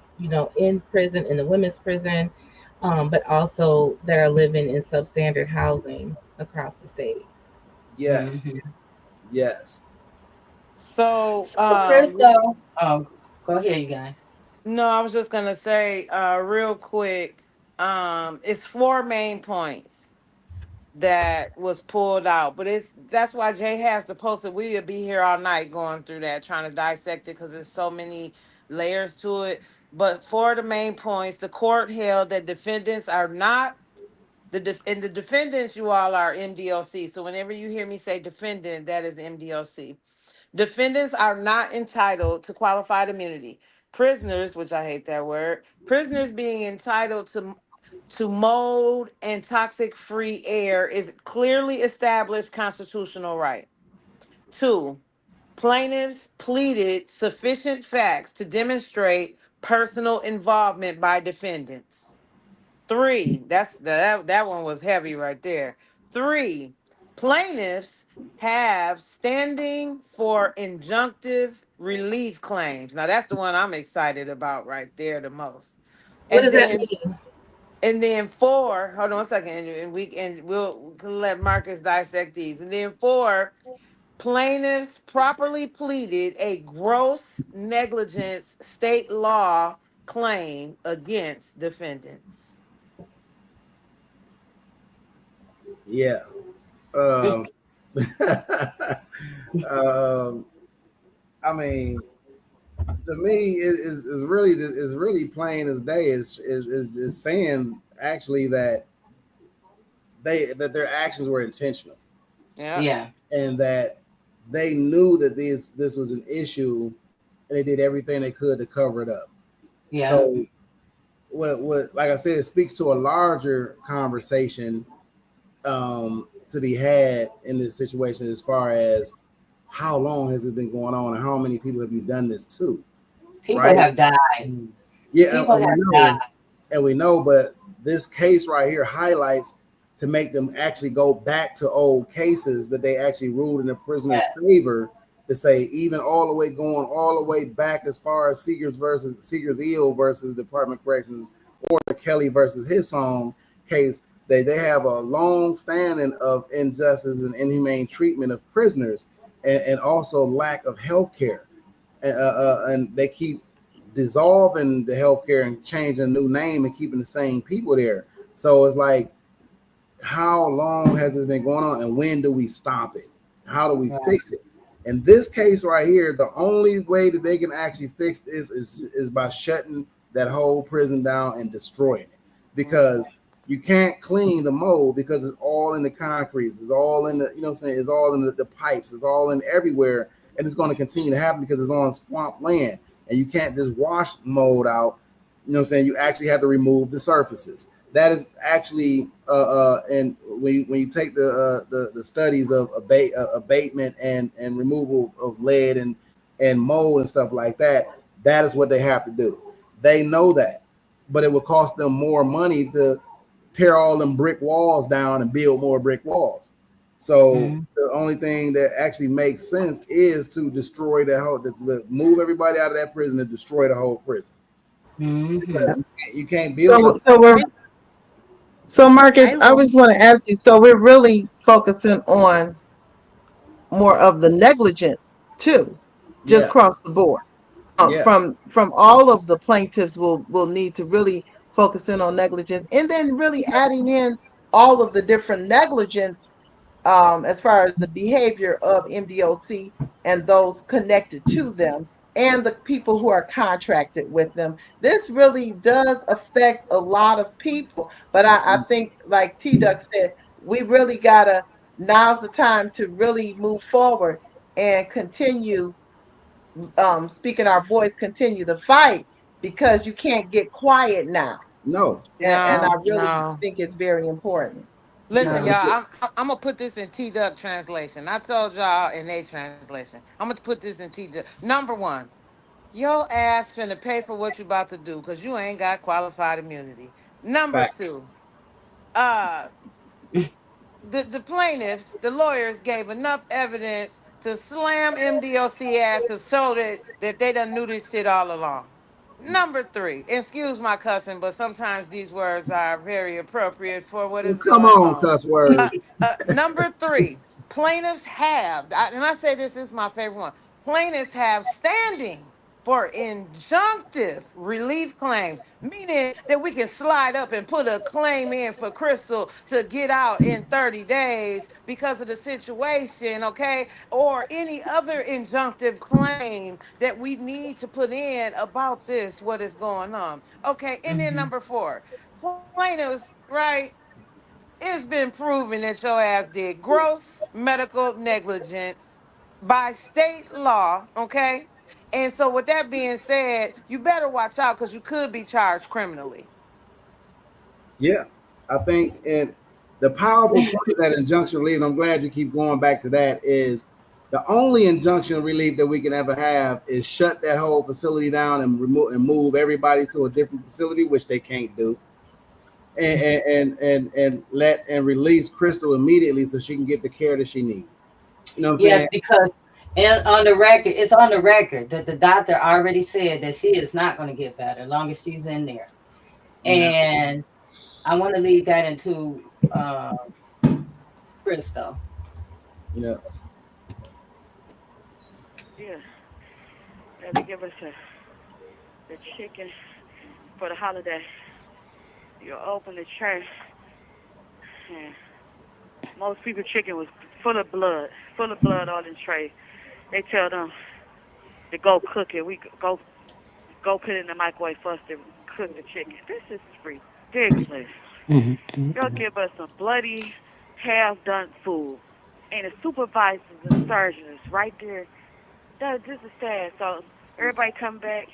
in prison, in the women's prison, but also that are living in substandard housing across the state. Yes. Yes. So Krystal, go ahead, you guys. No, I was just gonna say real quick, it's 4 main points that was pulled out, but that's why Jay has to post it. We'll be here all night going through that, trying to dissect it, because there's so many layers to it. But 4 of the main points, the court held that defendants are not and the defendants, you all are MDOC. So whenever you hear me say defendant, that is MDOC. Defendants are not entitled to qualified immunity. Prisoners, which I hate that word, prisoners being entitled to mold and toxic free air is clearly established constitutional right. 2, plaintiffs pleaded sufficient facts to demonstrate personal involvement by defendants. 3, that one was heavy right there. 3, plaintiffs have standing for injunctive relief claims. Now that's the one I'm excited about right there the most. What does that mean? And then 4, hold on a second, and we'll let Marcus dissect these. And then 4, plaintiffs properly pleaded a gross negligence state law claim against defendants. Yeah. I mean, to me, is really plain as day. Is saying actually that their actions were intentional. Yeah. And that they knew that this was an issue, and they did everything they could to cover it up. Yeah. So what like I said, it speaks to a larger conversation to be had in this situation, as far as how long has it been going on and how many people have you done this to? People have died. Yeah, people have died. And we know, but this case right here highlights to make them actually go back to old cases that they actually ruled in the prisoner's favor, to say, even all the way going all the way back as far as Seegers Eel versus Department of Corrections, or the Kelly versus his song case, they have a long standing of injustice and inhumane treatment of prisoners, and also lack of health care. And they keep dissolving the healthcare and changing a new name and keeping the same people there. So it's like, how long has this been going on, and when do we stop it? How do we fix it? In this case right here, the only way that they can actually fix this is by shutting that whole prison down and destroying it, because you can't clean the mold, because it's all in the concrete, it's all in the, you know what I'm saying, it's all in the pipes, it's all in everywhere, and it's going to continue to happen because it's on swamp land, and you can't just wash mold out. You know what I'm saying? You actually have to remove the surfaces. That is actually and when you take the studies of abatement and removal of lead and mold and stuff like that, that is what they have to do. They know that, but it would cost them more money to tear all them brick walls down and build more brick walls. So the only thing that actually makes sense is to destroy that whole, move everybody out of that prison and destroy the whole prison. You can't build. So Marcus, I just want to ask you. So we're really focusing on more of the negligence too, just across the board. From all of the plaintiffs will need to really focus in on negligence, and then really adding in all of the different negligence as far as the behavior of MDOC and those connected to them and the people who are contracted with them. This really does affect a lot of people, but I think, like T Duck said, we really gotta, now's the time to really move forward and continue speaking our voice, continue the fight, because you can't get quiet now. No. And I really think it's very important. Listen, y'all, I'm gonna put this in T Duck translation. I told y'all in a translation. I'm gonna put this in T Duck. Number one, your ass finna pay for what you about to do because you ain't got qualified immunity. Number two, the plaintiffs, the lawyers gave enough evidence to slam MDOC ass to show that they done knew this shit all along. Number three, excuse my cussing, but sometimes these words are very appropriate for what is Come going on, on. cuss words. Number three, plaintiffs have, and I say this is my favorite one, plaintiffs have standing for injunctive relief claims, meaning that we can slide up and put a claim in for Krystal to get out in 30 days because of the situation, okay? Or any other injunctive claim that we need to put in about this, what is going on. Okay, and then number four, plaintiffs, right? It's been proven that your ass did gross medical negligence by state law, okay? And so with that being said, you better watch out because you could be charged criminally. Yeah, I think, and the powerful part of that injunction relief, and I'm glad you keep going back to that, is the only injunction relief that we can ever have is shut that whole facility down and move everybody to a different facility, which they can't do, and let and release Krystal immediately so she can get the care that she needs. You know what I'm saying? Yes, because on the record, it's on the record that the doctor already said that she is not going to get better as long as she's in there. And I want to leave that into Krystal. Yeah. Yeah. They give us the chicken for the holiday. You open the tray, and most people's chicken was full of blood all in the tray. They tell them to go cook it. We go put it in the microwave first to cook the chicken. This is ridiculous. Y'all give us some bloody, half-done food. And the supervisors and surgeons right there, this is sad. So everybody come back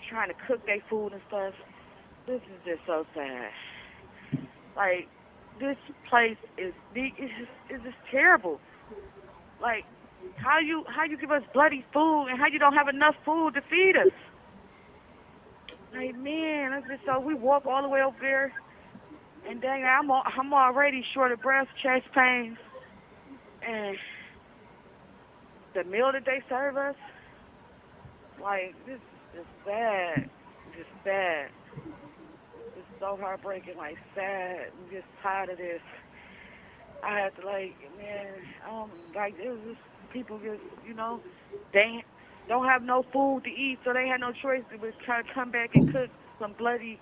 trying to cook their food and stuff. This is just so sad. Like, this place is just terrible. Like, how you give us bloody food and how you don't have enough food to feed us? Like, man, it's just so we walk all the way over there, and dang, I'm already short of breath, chest pains, and the meal that they serve us, like, this is just bad. Just bad. It's so heartbreaking, like, sad. I'm just tired of this. I had to, like, man, like, it was just people just, they don't have no food to eat, so they had no choice but try to come back and cook some bloody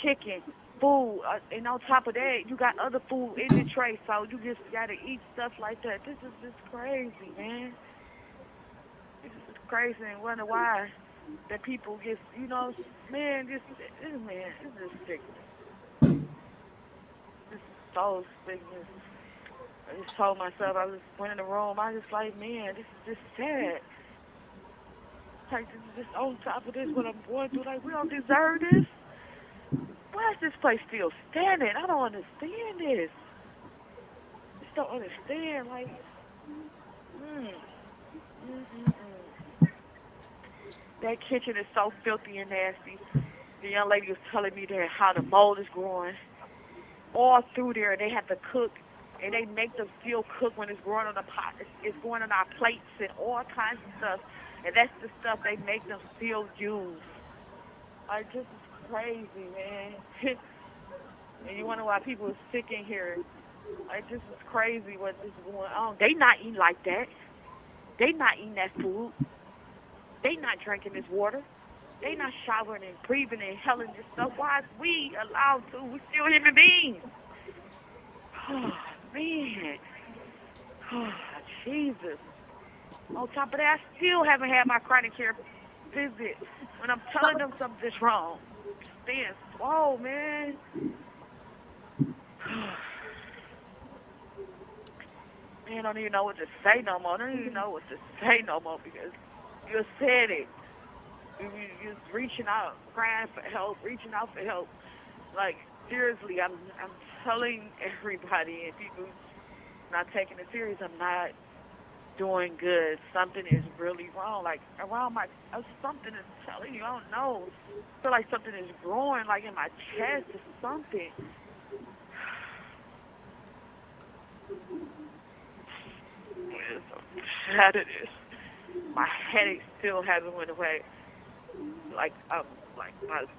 chicken, food. And on top of that, you got other food in the tray, so you just got to eat stuff like that. This is just crazy, man. This is crazy, and wonder why that people get, man, this is sickness. This is so sickness. I just told myself, I just went in the room, I just like, man, this is just sad. Like, this is just on top of this, what I'm going through, like, we don't deserve this. Why is this place still standing? I don't understand this. I just don't understand, like, that kitchen is so filthy and nasty. The young lady was telling me that how the mold is growing all through there. They have to cook, and they make them still cook when it's growing on the pot. It's going on our plates and all kinds of stuff. And that's the stuff they make them still use. Like, this is crazy, man. And you wonder why people are sick in here. Like, this is crazy what is going on. They not eating like that. They not eating that food. They not drinking this water. They not showering and breathing and inhaling this stuff. Why is we allowed to? We still human beings. Oh, man. Oh, Jesus. On top of that, I still haven't had my chronic care visit. When I'm telling them something's wrong, staying slow, man. Man, I don't even know what to say no more. I don't even know what to say no more because you said it. You're reaching out, crying for help, reaching out for help. Like, seriously, I'm telling everybody, and people not taking it serious, I'm not doing good. Something is really wrong. Like, around something is telling you, I don't know. I feel like something is growing, like in my chest or something. I'm tired of this. My headache still hasn't went away. Like my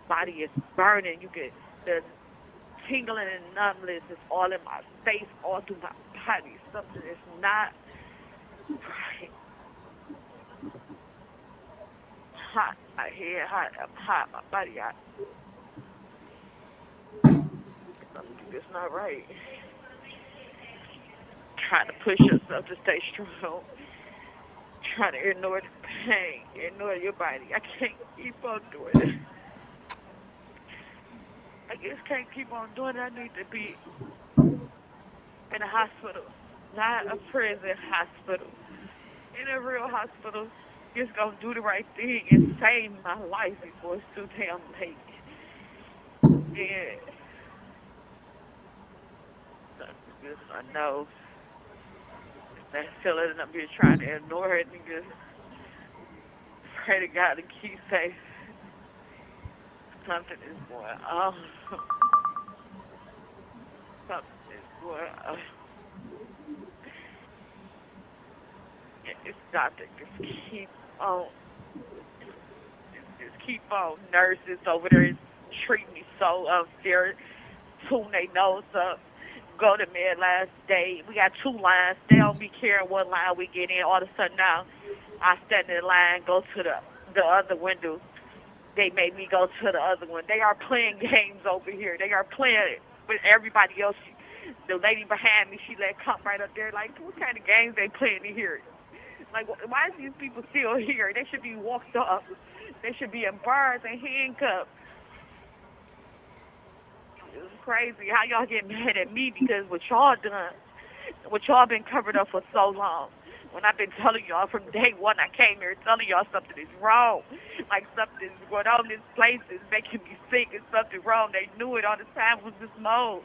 body is burning. You get the tingling and numbness is all in my face, all through my body. Something is not right. Hot. My head hot. I'm hot. My body hot. Something is not right. Trying to push yourself to stay strong. Trying to ignore the pain, ignore your body. I can't keep on doing it. I just can't keep on doing it. I need to be in a hospital, not a prison hospital. In a real hospital, just gonna do the right thing and save my life before it's too damn late. Yeah. I know. That feeling, and I'm just trying to ignore it and just pray to God to keep safe. Something is going on. Something is going on. It's doctor, just keep on. Just keep on. Nurses over there treat me so unfair. Tune their nose up. Go to med last day. We got 2 lines. They don't be caring what line we get in. All of a sudden now, I stand in line, go to the other window. They made me go to the other one. They are playing games over here. They are playing with everybody else. The lady behind me, she let come right up there. Like, what kind of games they playing in here? Like, why is these people still here? They should be walked up. They should be in bars and handcuffed. It's crazy how y'all get mad at me because what y'all done, what y'all been covered up for so long. When I've been telling y'all from day one, I came here telling y'all something is wrong. Like something is going on in this place is making me sick and something wrong. They knew it all the time was this mold.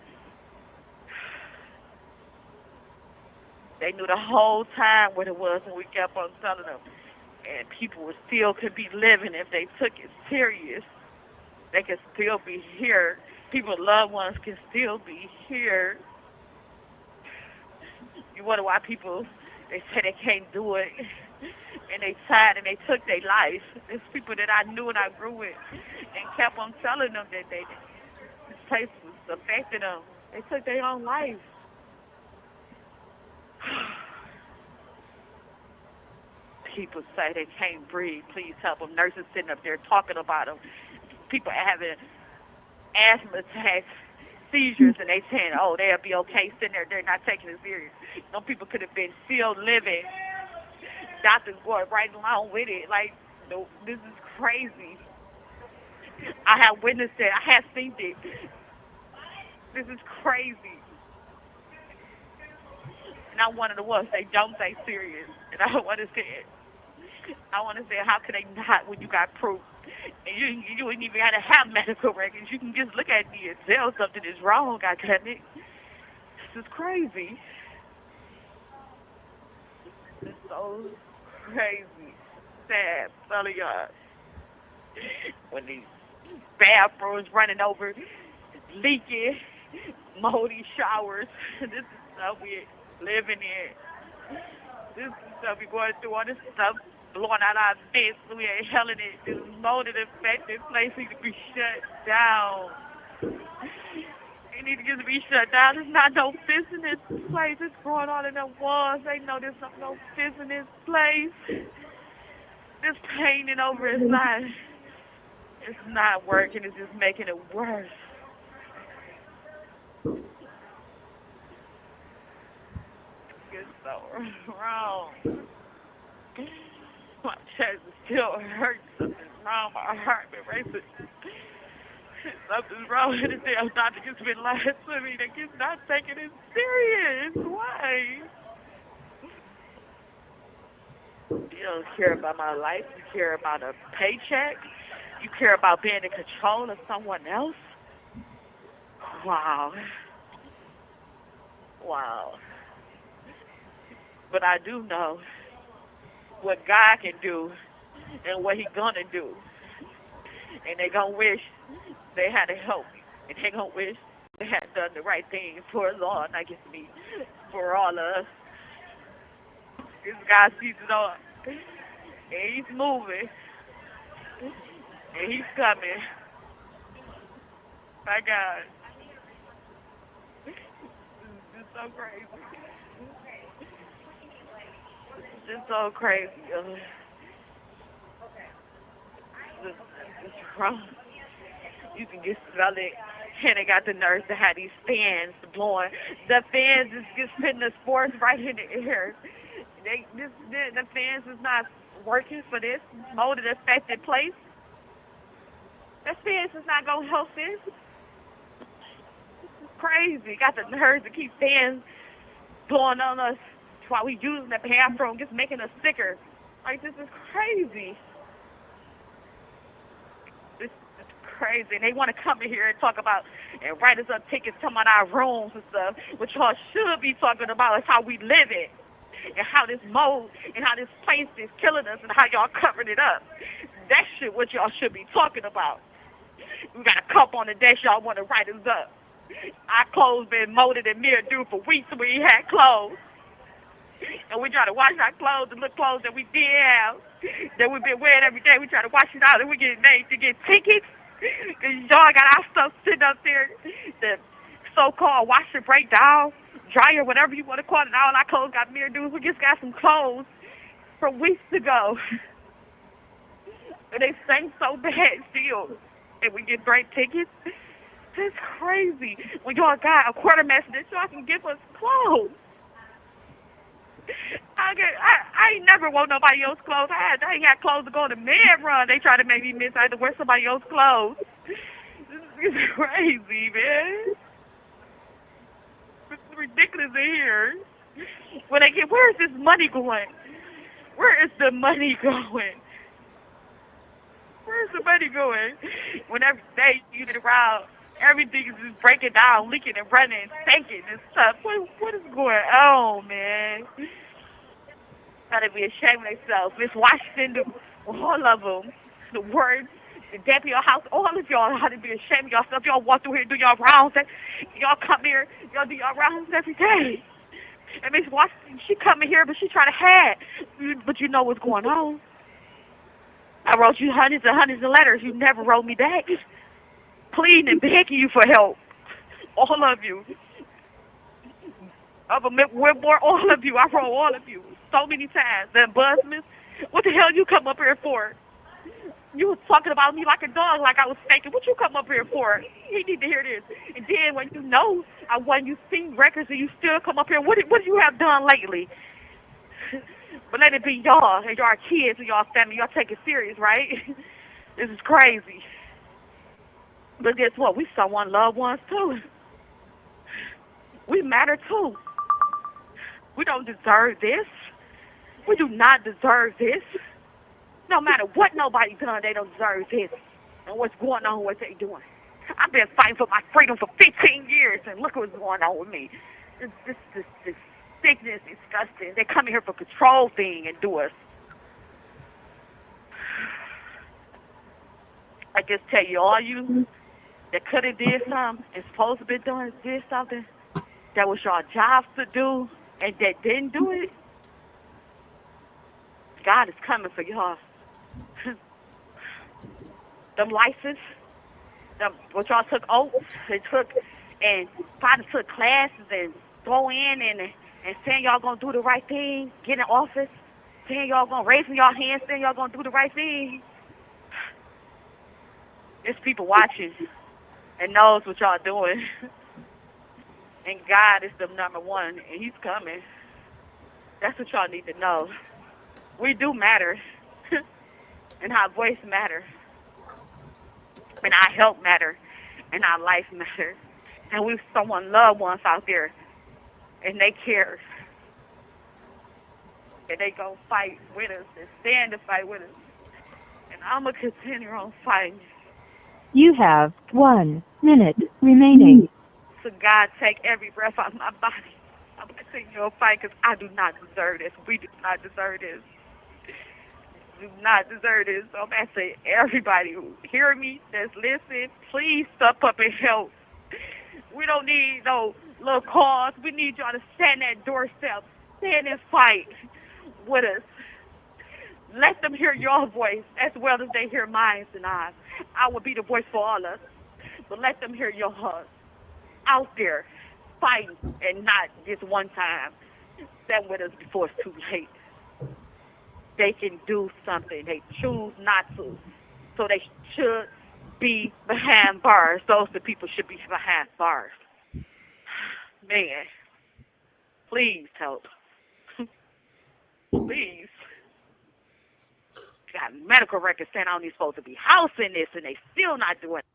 They knew the whole time what it was and we kept on telling them. And people still could be living if they took it serious. They could still be here. People's loved ones can still be here. You wonder why people They say they can't do it, and they tried and they took their life. There's people that I knew and I grew with, and kept on telling them that this place was affecting them. They took their own life. People say they can't breathe. Please help them. Nurses sitting up there talking about them. People having asthma attacks, seizures, and they saying, oh, they'll be okay sitting there. They're not taking it serious. Some people could have been still living. Doctors going right along with it. Like, no, this is crazy. I have witnessed it. I have seen it. This is crazy. And I'm one of the ones they don't take serious. And I want to say it. I want to say, how could they not when you got proof? And you wouldn't even have to have medical records. You can just look at me and tell something is wrong. I can't. This is crazy. It's so crazy. Sad, fellas, y'all. When these bathrooms running over, leaking, moldy showers. This is stuff we living in. This is stuff we going through. All this stuff blowing out our vents. We ain't helling it. This molded infected place needs to be shut down. It needs to just be shut down. There's not no business place. It's growing all in the walls. They know there's no business place. This painting over inside. It's not working. It's just making it worse. It's so wrong. My chest is still hurting. Something's wrong. My heart been racing. Something's wrong with the damn doctor. Just been lying to me. They just not taking it serious. Why? You don't care about my life. You care about a paycheck. You care about being in control of someone else. Wow. Wow. But I do know what God can do and what He's gonna do. And they gonna wish they had help. And they gonna wish they had done the right thing for us all, not just me, for all of us. This God sees it all. And He's moving. And He's coming. My God. This is so crazy. It's so crazy. It's wrong. You can just smell it. And they got the nurse that had these fans blowing. The fans is just putting the spores right in the air. The fans is not working for this molded affected place. The fans is not gonna help this. This is crazy. Got the nerves to keep fans blowing on us while we using the bathroom, just making us sicker. Like, this is crazy. This is crazy. And they want to come in here and talk about and write us up tickets, talking about our rooms and stuff, which y'all should be talking about is how we live it and how this mold and how this place is killing us and how y'all covering it up. That shit what y'all should be talking about. We got a cup on the desk, y'all want to write us up. Our clothes been molded and mildew for weeks and we ain't had clothes. And we try to wash our clothes, the little clothes that we did have, that we've been wearing every day. We try to wash it out and we get made to get tickets. Because y'all got our stuff sitting up there, the so-called washer breakdown, dryer, whatever you want to call it. All our clothes got mildew. We just got some clothes from weeks ago. And they stink so bad still. And we get great tickets. It's crazy. When y'all got a quartermaster that y'all can give us clothes. I ain't never want nobody else's clothes. I ain't got clothes to go on the med run. They try to make me miss. I had to wear somebody else's clothes. This is crazy, man. It's ridiculous in here. When they get, where is this money going? Where is the money going? Where's the money going? When every day you get around, everything is just breaking down, leaking and running, stinking and stuff. What is going on, man? Gotta be ashamed of themselves. Miss Washington, all of them, the words, the deputy of house, all of y'all ought to be ashamed of yourself. Y'all walk through here and do y'all rounds. Y'all come here, y'all do y'all rounds every day. And Miss Washington, she coming here, but she trying to hide. But you know what's going on. I wrote you hundreds and hundreds of letters. You never wrote me back. Pleading and begging you for help. All of you. We're more all of you. I wrote all of you so many times. The ombudsman, what the hell you come up here for? You was talking about me like a dog, like I was faking. What you come up here for? He need to hear this. And then when you know, when you see records and you still come up here, what do you have done lately? But let it be y'all and y'all kids and y'all family. Y'all take it serious, right? This is crazy. But guess what? We someone loved ones too. We matter too. We don't deserve this. We do not deserve this. No matter what nobody done, they don't deserve this. And what's going on, what they doing. I've been fighting for my freedom for 15 years, and look what's going on with me. This sickness, disgusting. They come here for control thing and do us. I just tell you, all you that could have did something and supposed to be doing did something that was your jobs to do and that didn't do it. God is coming for y'all. Them license, what y'all took oaths, they took and probably took classes and go in and saying y'all gonna do the right thing, get in office, saying y'all gonna raise y'all hands, saying y'all gonna do the right thing. There's people watching and knows what y'all doing. And God is the number one, and He's coming. That's what y'all need to know. We do matter, and our voice matter, and our help matter, and our life matter. And we've someone loved ones out there, and they care. And they go fight with us and stand to fight with us. And I'm going to continue on fighting. You have 1 minute remaining. So God, take every breath out of my body. I'm going to continue on fight because I do not deserve this. We do not deserve this. Do not deserve this. So I'm asking everybody who hear me, that's listening, please step up and help. We don't need no little calls. We need y'all to stand at doorstep, stand and fight with us. Let them hear your voice as well as they hear mine tonight. I will be the voice for all of us, but let them hear your heart out there fighting and not just one time. Stand with us before it's too late. They can do something. They choose not to. So they should be behind bars. Those the people should be behind bars. Man, please help. Please. Got medical records saying I only supposed to be housing this, and they still not doing it.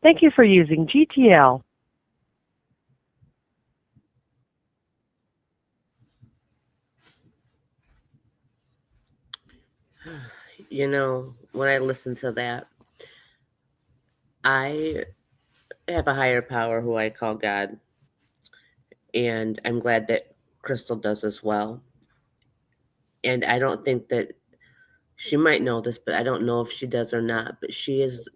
Thank you for using GTL. You know, when I listen to that, I have a higher power who I call God. And I'm glad that Krystal does as well. And I don't think that she might know this, but I don't know if she does or not. But she is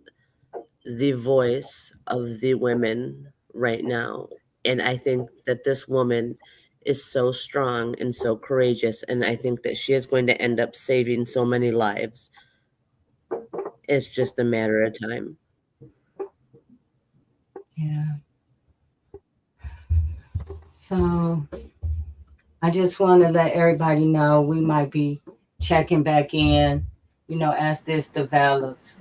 the voice of the women right now. And I think that this woman is so strong and so courageous. And I think that she is going to end up saving so many lives. It's just a matter of time. Yeah. So I just want to let everybody know we might be checking back in, as this develops.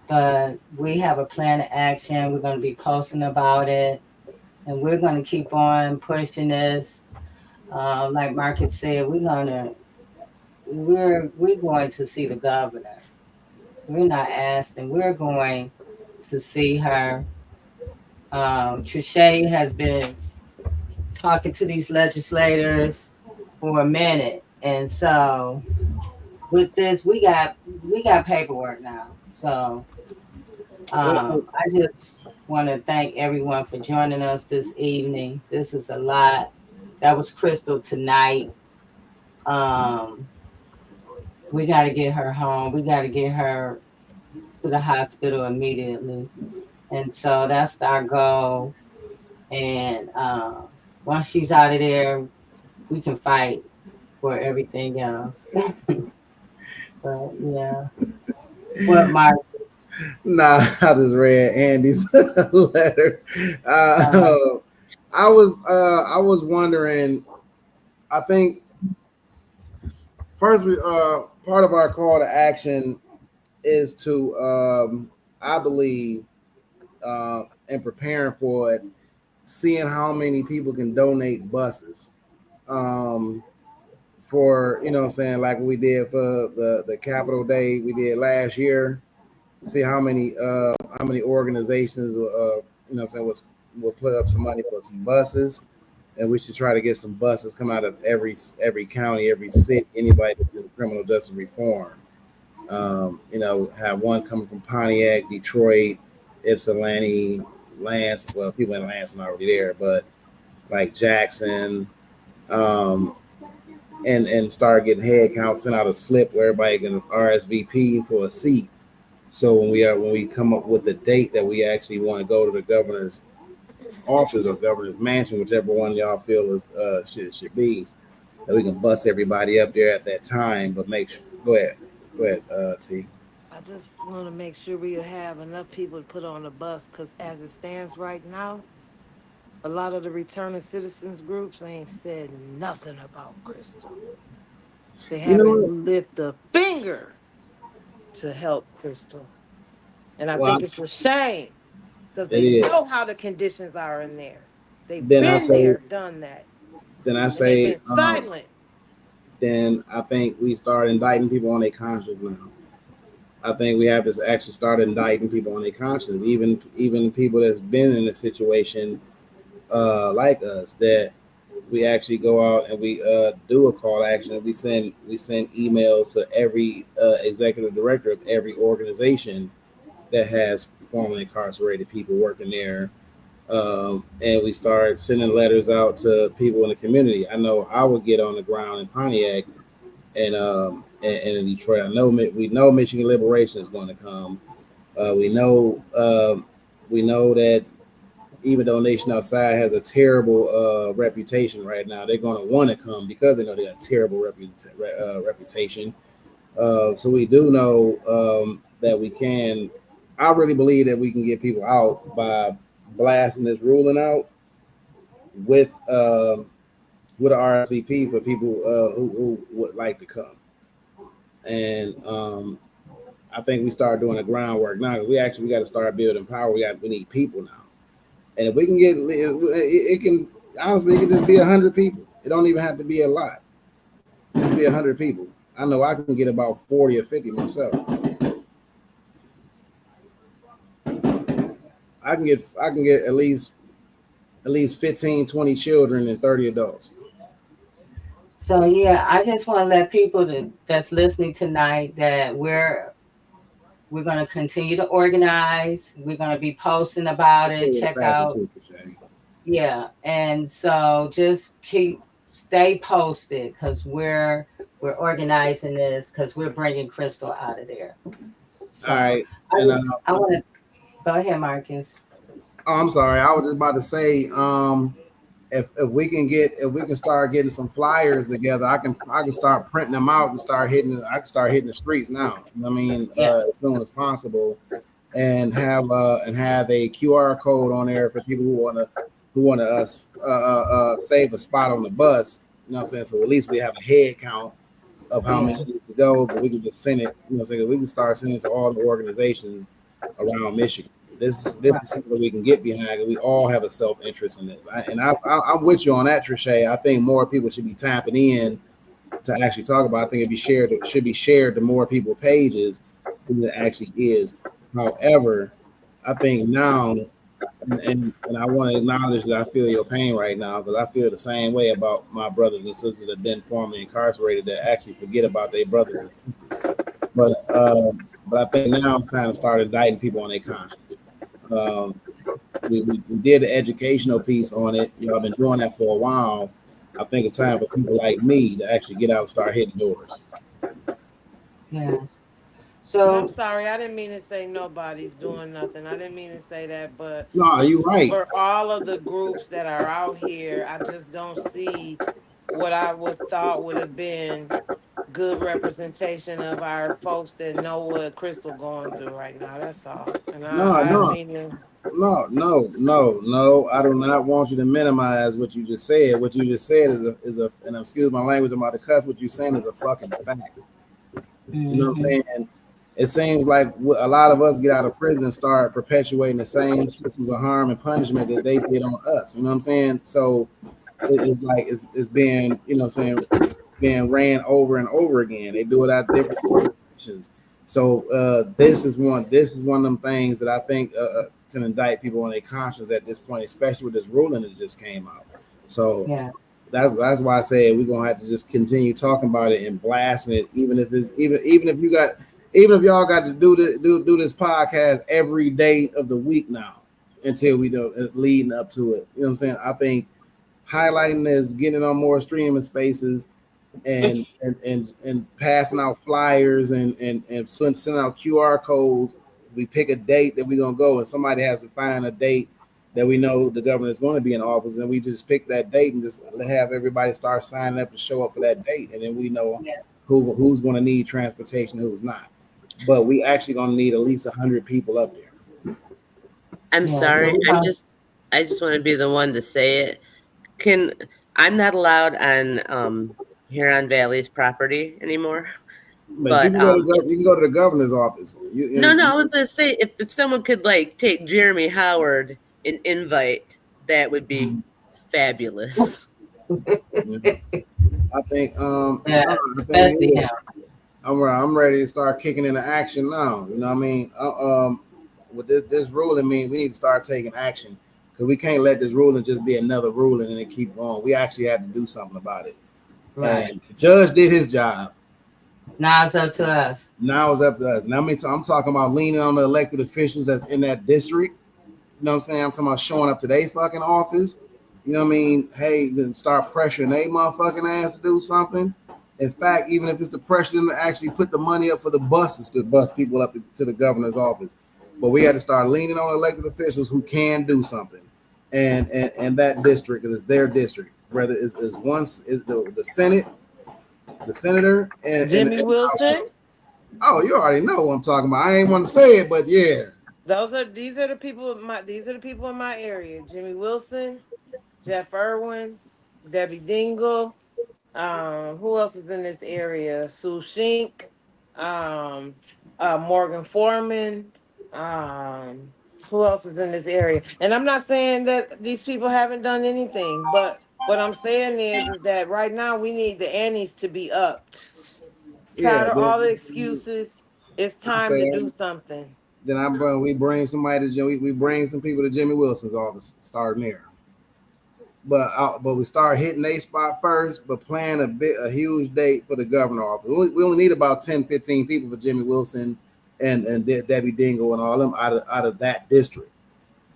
But we have a plan of action. We're going to be posting about it. And we're going to keep on pushing this. Like Marcus said, we're going to see the governor. We're not asking. We're going to see her. Trichet has been talking to these legislators for a minute, and so with this, we got paperwork now. So I just want to thank everyone for joining us this evening. This is a lot. That was Krystal tonight. We got to get her home. We got to get her to the hospital immediately. And so that's our goal. And once she's out of there, we can fight for everything else. But yeah, what Mark? Nah, I just read Andy's letter. Uh, I was wondering. I think first, we part of our call to action is to, I believe, in preparing for it, seeing how many people can donate buses. Um, for what I'm saying, like we did for the Capitol Day we did last year. See how many organizations saying will put up some money for some buses, and we should try to get some buses come out of every county, every city, anybody that's in criminal justice reform. Have one coming from Pontiac, Detroit, Ypsilanti, Lance. Well, people in Lance are already there, but like Jackson, um, and start getting head count, send out a slip where everybody can RSVP for a seat. So when we come up with a date that we actually want to go to the governor's office or governor's mansion, whichever one y'all feel is should be, that we can bus everybody up there at that time. But make sure, go ahead, T. I just want to make sure we have enough people to put on the bus because as it stands right now, a lot of the returning citizens groups ain't said nothing about Krystal. They You know what? haven't lifted a finger to help Krystal. And I Well, think it's a shame because it they is. know how the conditions are in there. They've Then I been say, there, done that, then I and they've say, been silent. then I think we start indicting people on their conscience now. I think we have to actually start indicting people on their conscience, even people that's been in a situation like us, that we actually go out and we do a call to action. We send emails to every executive director of every organization that has formerly incarcerated people working there, and we start sending letters out to people in the community. I know I would get on the ground in Pontiac and in Detroit. We know Michigan Liberation is going to come. We know that even though Nation Outside has a terrible reputation right now, they're going to want to come because they know they got a terrible reputation. So we do know that we can. I really believe that we can get people out by blasting this ruling out with with an RSVP for people who would like to come. And I think we start doing the groundwork now. We got to start building power. We need people now. And if we can get it can honestly it can just be 100 people. It don't even have to be a lot. It can be 100 people. I know I can get about 40 or 50 myself. I can get at least 15, 20 children and 30 adults. so yeah, I just want to let people that's listening tonight that we're going to continue to organize. We're going to be posting about it. Check out, yeah, and so just stay posted because we're organizing this because we're bringing Krystal out of there. So All right, and I want to go ahead, Marcus. oh, I'm sorry. I was just about to say, if we can start getting some flyers together, I can start printing them out and I can start hitting the streets now. I mean, Yeah. as soon as possible, and have a QR code on there for people who want to save a spot on the bus. You know what I'm saying? So at least we have a head count of how many needs to go, but we can just send it. You know, what I'm saying we can start sending it to all the organizations around Michigan. This is something we can get behind. We all have a self interest in this, I'm with you on that, Trisha. I think more people should be tapping in to actually talk about. I think it should be shared to more people pages than it actually is. However, I think now, and I want to acknowledge that I feel your pain right now because I feel the same way about my brothers and sisters that have been formerly incarcerated that actually forget about their brothers and sisters. But I think now it's time to start indicting people on their conscience. We did an educational piece on it. You know, I've been doing that for a while. I think it's time for people like me to actually get out and start hitting doors. Yes. And I'm So sorry, I didn't mean to say nobody's doing nothing. I didn't mean to say that, but No, you're right. for all of the groups that are out here, I just don't see what I would thought would have been good representation of our folks that know what Krystal going through right now. That's all. And No, I no, mean to. no. I do not want you to minimize what you just said. What you just said is a and excuse my language, I'm about to cuss. What you're saying is a fucking fact. You know what I'm saying? It seems like a lot of us get out of prison and start perpetuating the same systems of harm and punishment that they did on us. You know what I'm saying? So it's like it's being, you know what I'm saying, being ran over and over again. They do it at different organizations. So this is one of them things that I think can indict people on their conscience at this point, especially with this ruling that just came out. So Yeah. that's why I say we're gonna have to just continue talking about it and blasting it, even if it's even if y'all got to do this podcast every day of the week now until we do leading up to it. You know what I'm saying? I think highlighting this, getting it on more streaming spaces, and passing out flyers and sending out QR codes. We pick a date that we're gonna go, and somebody has to find a date that we know the governor is going to be in office, and we just pick that date and just have everybody start signing up to show up for that date, and then we know who's going to need transportation, who's not. But we actually going to need at least 100 people up there. I'm sorry. I just want to be the one to say it. I'm not allowed on Huron Valley's property anymore. But you can go to the governor's office. No, I was gonna say if someone could like take Jeremy Howard and invite, that would be fabulous. I think especially him. I'm ready to start kicking into action now. You know what I mean? With this ruling, we need to start taking action, because we can't let this ruling just be another ruling and it keep going. We actually have to do something about it. Right. And the judge did his job. Now it's up to us. Now it's up to us. Now I'm talking about leaning on the elected officials that's in that district. You know what I'm saying? I'm talking about showing up to their fucking office. You know what I mean? Hey, then start pressuring they motherfucking ass to do something. In fact, even if it's to pressure them to actually put the money up for the buses to bus people up to the governor's office. But we got to start leaning on elected officials who can do something. And that district is their district. Whether it's the Senate, the senator, and Jimmy Wilson. Oh, you already know what I'm talking about. I ain't want to say it, but yeah. These are the people in my area. Jimmy Wilson, Jeff Irwin, Debbie Dingle. Who else is in this area? Sue Shink, Morgan Foreman. Who else is in this area? And I'm not saying that these people haven't done anything, but what I'm saying is that right now we need the antes to be upped. Tired of all the excuses. It's time to do something. Then we bring somebody to we bring some people to Jimmy Wilson's office, starting there. But we start hitting a spot first, but plan a huge date for the governor office. We only need about 10, 15 people for Jimmy Wilson and Debbie Dingle and all them out of that district.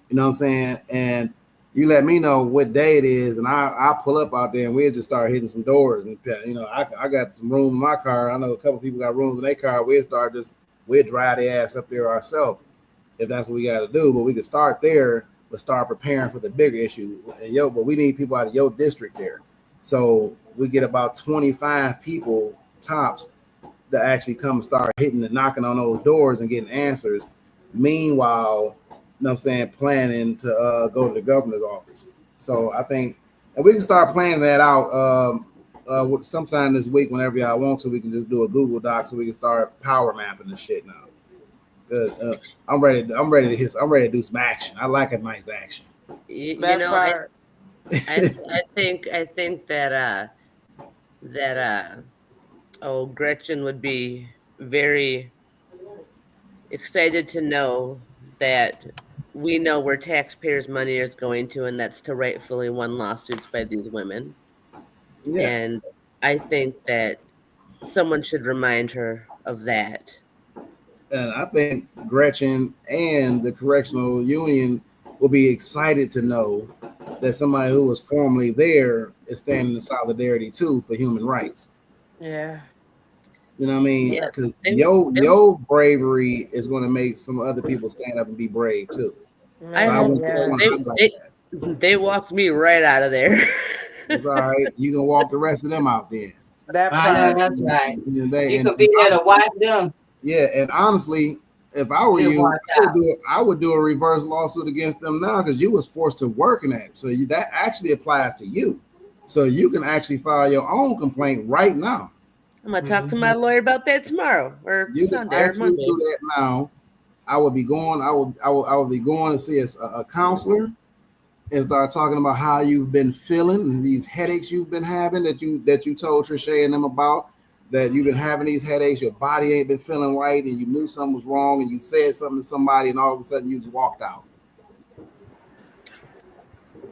You know what I'm saying? And you let me know what day it is, and I'll pull up out there and we'll just start hitting some doors. And I got some room in my car. I know a couple people got rooms in their car. We'll drive their ass up there ourselves if that's what we got to do. But we can start there, but start preparing for the bigger issue. And but we need people out of your district there. So we get about 25 people tops that actually come and start hitting and knocking on those doors and getting answers. Meanwhile, you know what I'm saying, planning to go to the governor's office. So I think, and we can start planning that out sometime this week, whenever y'all want to. We can just do a Google Doc so we can start power mapping the shit now. I'm ready to do some action. I like a nice action. I think that Gretchen would be very excited to know that we know where taxpayers' money is going to, and that's to rightfully won lawsuits by these women. Yeah. And I think that someone should remind her of that. And I think Gretchen and the correctional union will be excited to know that somebody who was formerly there is standing in solidarity too for human rights. Yeah. You know what I mean? Because your bravery is going to make some other people stand up and be brave too. They walked me right out of there. It's all right. You can walk the rest of them out there. That I know part. that's right. And they, You and, could be there to watch them yeah, and honestly, if I were get you, washed out. I would do a reverse lawsuit against them now because you was forced to work in that. So that actually applies to you. So you can actually file your own complaint right now. I'm gonna talk to my lawyer about that tomorrow or You can Sunday or actually Monday. do that now. I would be going. I would be going to see a counselor and start talking about how you've been feeling and these headaches you've been having that you told Trisha and them about. That you've been having these headaches, your body ain't been feeling right, and you knew something was wrong, and you said something to somebody, and all of a sudden you just walked out.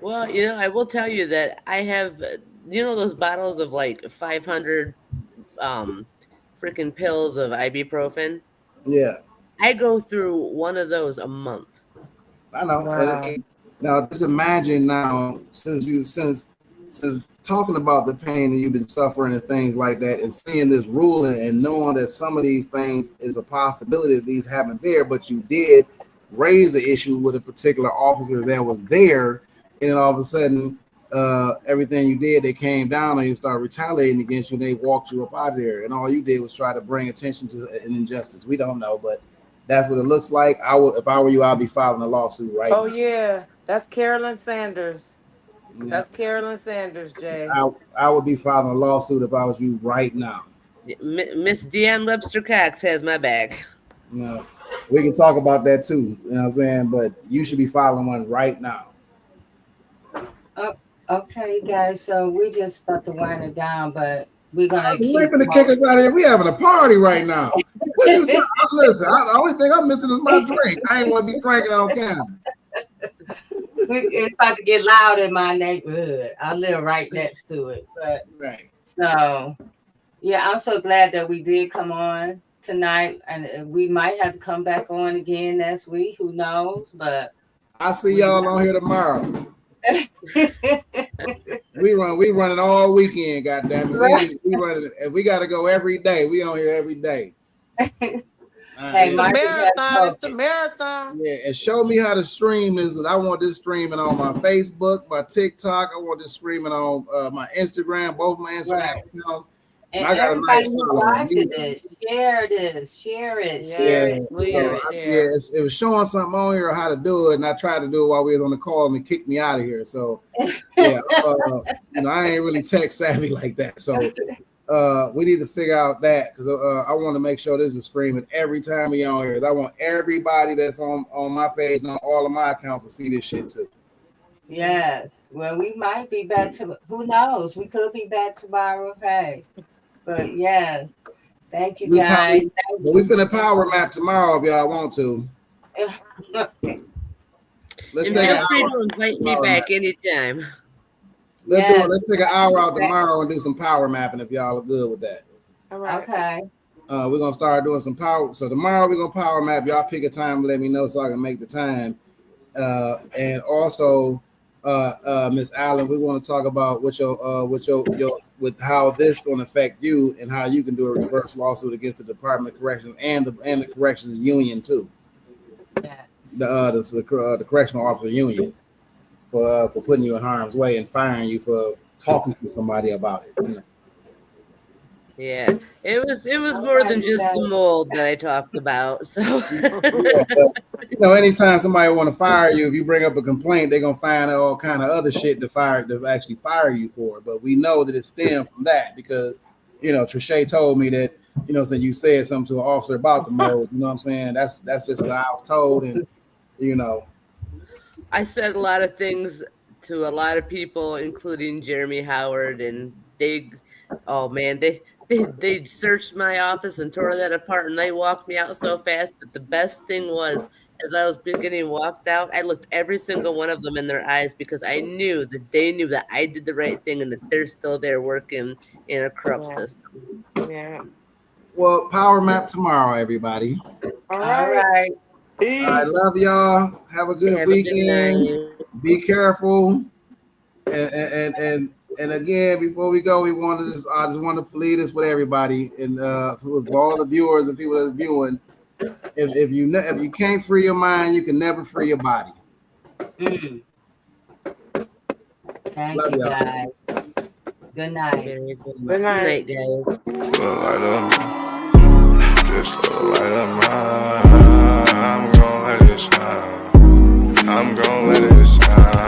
Well, I will tell you that I have, those bottles of like 500 freaking pills of ibuprofen. Yeah, I go through one of those a month. I know. Wow. Now, just imagine now, since talking about the pain that you've been suffering and things like that, and seeing this ruling and knowing that some of these things is a possibility that these happen there, but you did raise the issue with a particular officer that was there, and then all of a sudden, everything you did, they came down and you started retaliating against you, and they walked you up out of there, and all you did was try to bring attention to an injustice. We don't know, but that's what it looks like. If I were you, I'd be filing a lawsuit right now. Oh yeah, that's Carolyn Sanders. That's Carolyn Sanders, Jay. I would be filing a lawsuit if I was you right now. Miss Deanne Webster Cox has my back. No, we can talk about that too. You know what I'm saying? But you should be filing one right now. Okay, guys. So we just about to wind it down, but we're gonna keep. They're going to kick us out of here. We having a party right now. Listen, the only thing I'm missing is my drink. I ain't want to be cranking on camera. It's about to get loud in my neighborhood. I live right next to it, but right. So yeah, I'm so glad that we did come on tonight, and we might have to come back on again next week. Who knows? But I'll see y'all on here tomorrow. we running all weekend. Goddamn it, Right. we running. If we got to go every day, we on here every day. Hey, it's the marathon. It's the marathon. Yeah, and show me how to stream this. I want this streaming on my Facebook, my TikTok. I want this streaming on my Instagram, both my Instagram accounts. And I got everybody a nice who watches this, share it, share it. It was showing something on here how to do it, and I tried to do it while we was on the call, and it kicked me out of here. So, yeah, I ain't really tech savvy like that. So, we need to figure out that because I want to make sure this is streaming every time we on here. I want everybody that's on my page and on all of my accounts to see this shit too. Yes. Well, we might be back to. Who knows? We could be back tomorrow. Hey. But yes, thank you guys. We finna power map tomorrow if y'all want to. Let's feel free to invite me back anytime. Let's take an hour out tomorrow and do some power mapping if y'all are good with that. All right. Okay. We're gonna start doing some power. So tomorrow we're gonna power map. Y'all pick a time, let me know so I can make the time. And also, Miss Allen, we want to talk about with how this going to affect you and how you can do a reverse lawsuit against the Department of Corrections and the Corrections Union too. Yes. The Correctional Officer Union for putting you in harm's way and firing you for talking to somebody about it. You know? Yeah, it was more than just the mold that I talked about. So, anytime somebody want to fire you, if you bring up a complaint, they're gonna find all kind of other shit to actually fire you for. But we know that it stemmed from that because, Trisha told me that, so you said something to an officer about the mold. You know what I'm saying? That's just what I was told, and I said a lot of things to a lot of people, including Jeremy Howard, and they searched my office and tore that apart, and they walked me out so fast. But the best thing was, as I was getting walked out, I looked every single one of them in their eyes because I knew that they knew that I did the right thing and that they're still there working in a corrupt system. Yeah. Well, power map tomorrow, everybody. All right. Peace. I love y'all. Have a good weekend. Be careful. And again, before we go, I just want to leave this with everybody and with all the viewers and people that's viewing. If you can't free your mind, you can never free your body. Thank you, guys. Good night. Very good Good night. night, guys. Little light of this little light of mine, I'm gonna let it shine. I'm gonna let it shine.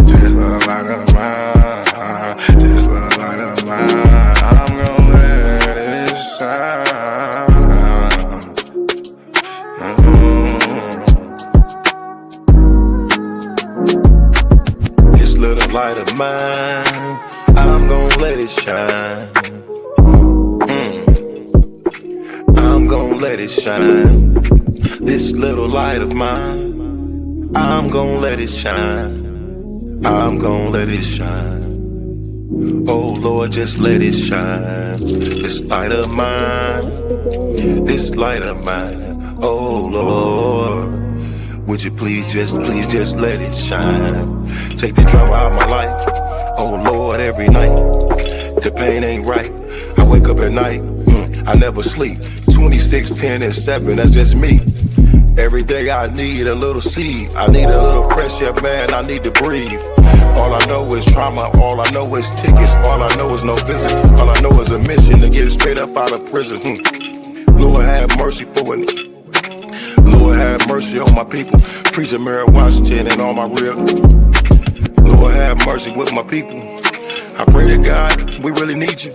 This little light of mine, this little light of mine, I'm gonna let it shine. This little light of mine, I'm gonna let it shine. I'm gonna let it shine. This little light of mine, I'm gonna let it shine. I'm gonna let it shine. Oh Lord, just let it shine. This light of mine, this light of mine. Oh Lord, would you please just let it shine. Take the drama out of my life. Oh Lord, every night the pain ain't right. I wake up at night, I never sleep. 26, 10, and 7, that's just me. Every day I need a little seed. I need a little fresh air, man, I need to breathe. All I know is trauma, all I know is tickets. All I know is no visit. All I know is a mission to get straight up out of prison. Lord have mercy for me. Lord have mercy on my people. Preacher Mary Washington and all my real. Lord have mercy with my people. I pray to God, we really need you.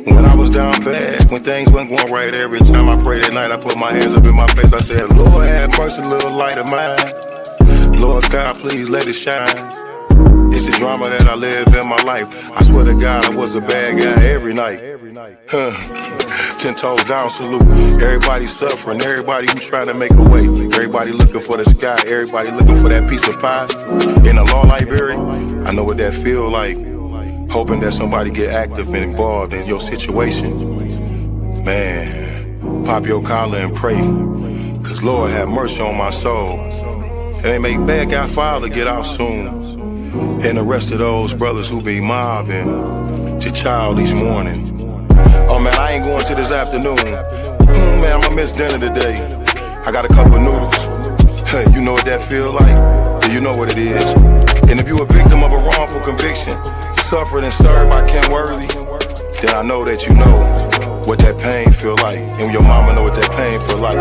When I was down bad, when things weren't going right, every time I prayed at night, I put my hands up in my face. I said, Lord have mercy, little light of mine. Lord God, please let it shine. It's the drama that I live in my life. I swear to God, I was a bad guy every night. 10 toes down, salute. Everybody suffering, everybody who trying to make a way. Everybody looking for the sky, everybody looking for that piece of pie. In a law library, I know what that feel like. Hoping that somebody get active and involved in your situation. Man, pop your collar and pray. Cause Lord have mercy on my soul. And they make bad guy father get out soon. And the rest of those brothers who be mobbing to child each morning. Oh man, I ain't going to this afternoon. Man, I'ma miss dinner today. I got a couple of noodles. You know what that feel like? Do you know what it is? And if you a victim of a wrongful conviction, suffered and served by Ken Worthy, then I know that you know what that pain feel like. And your mama know what that pain feel like.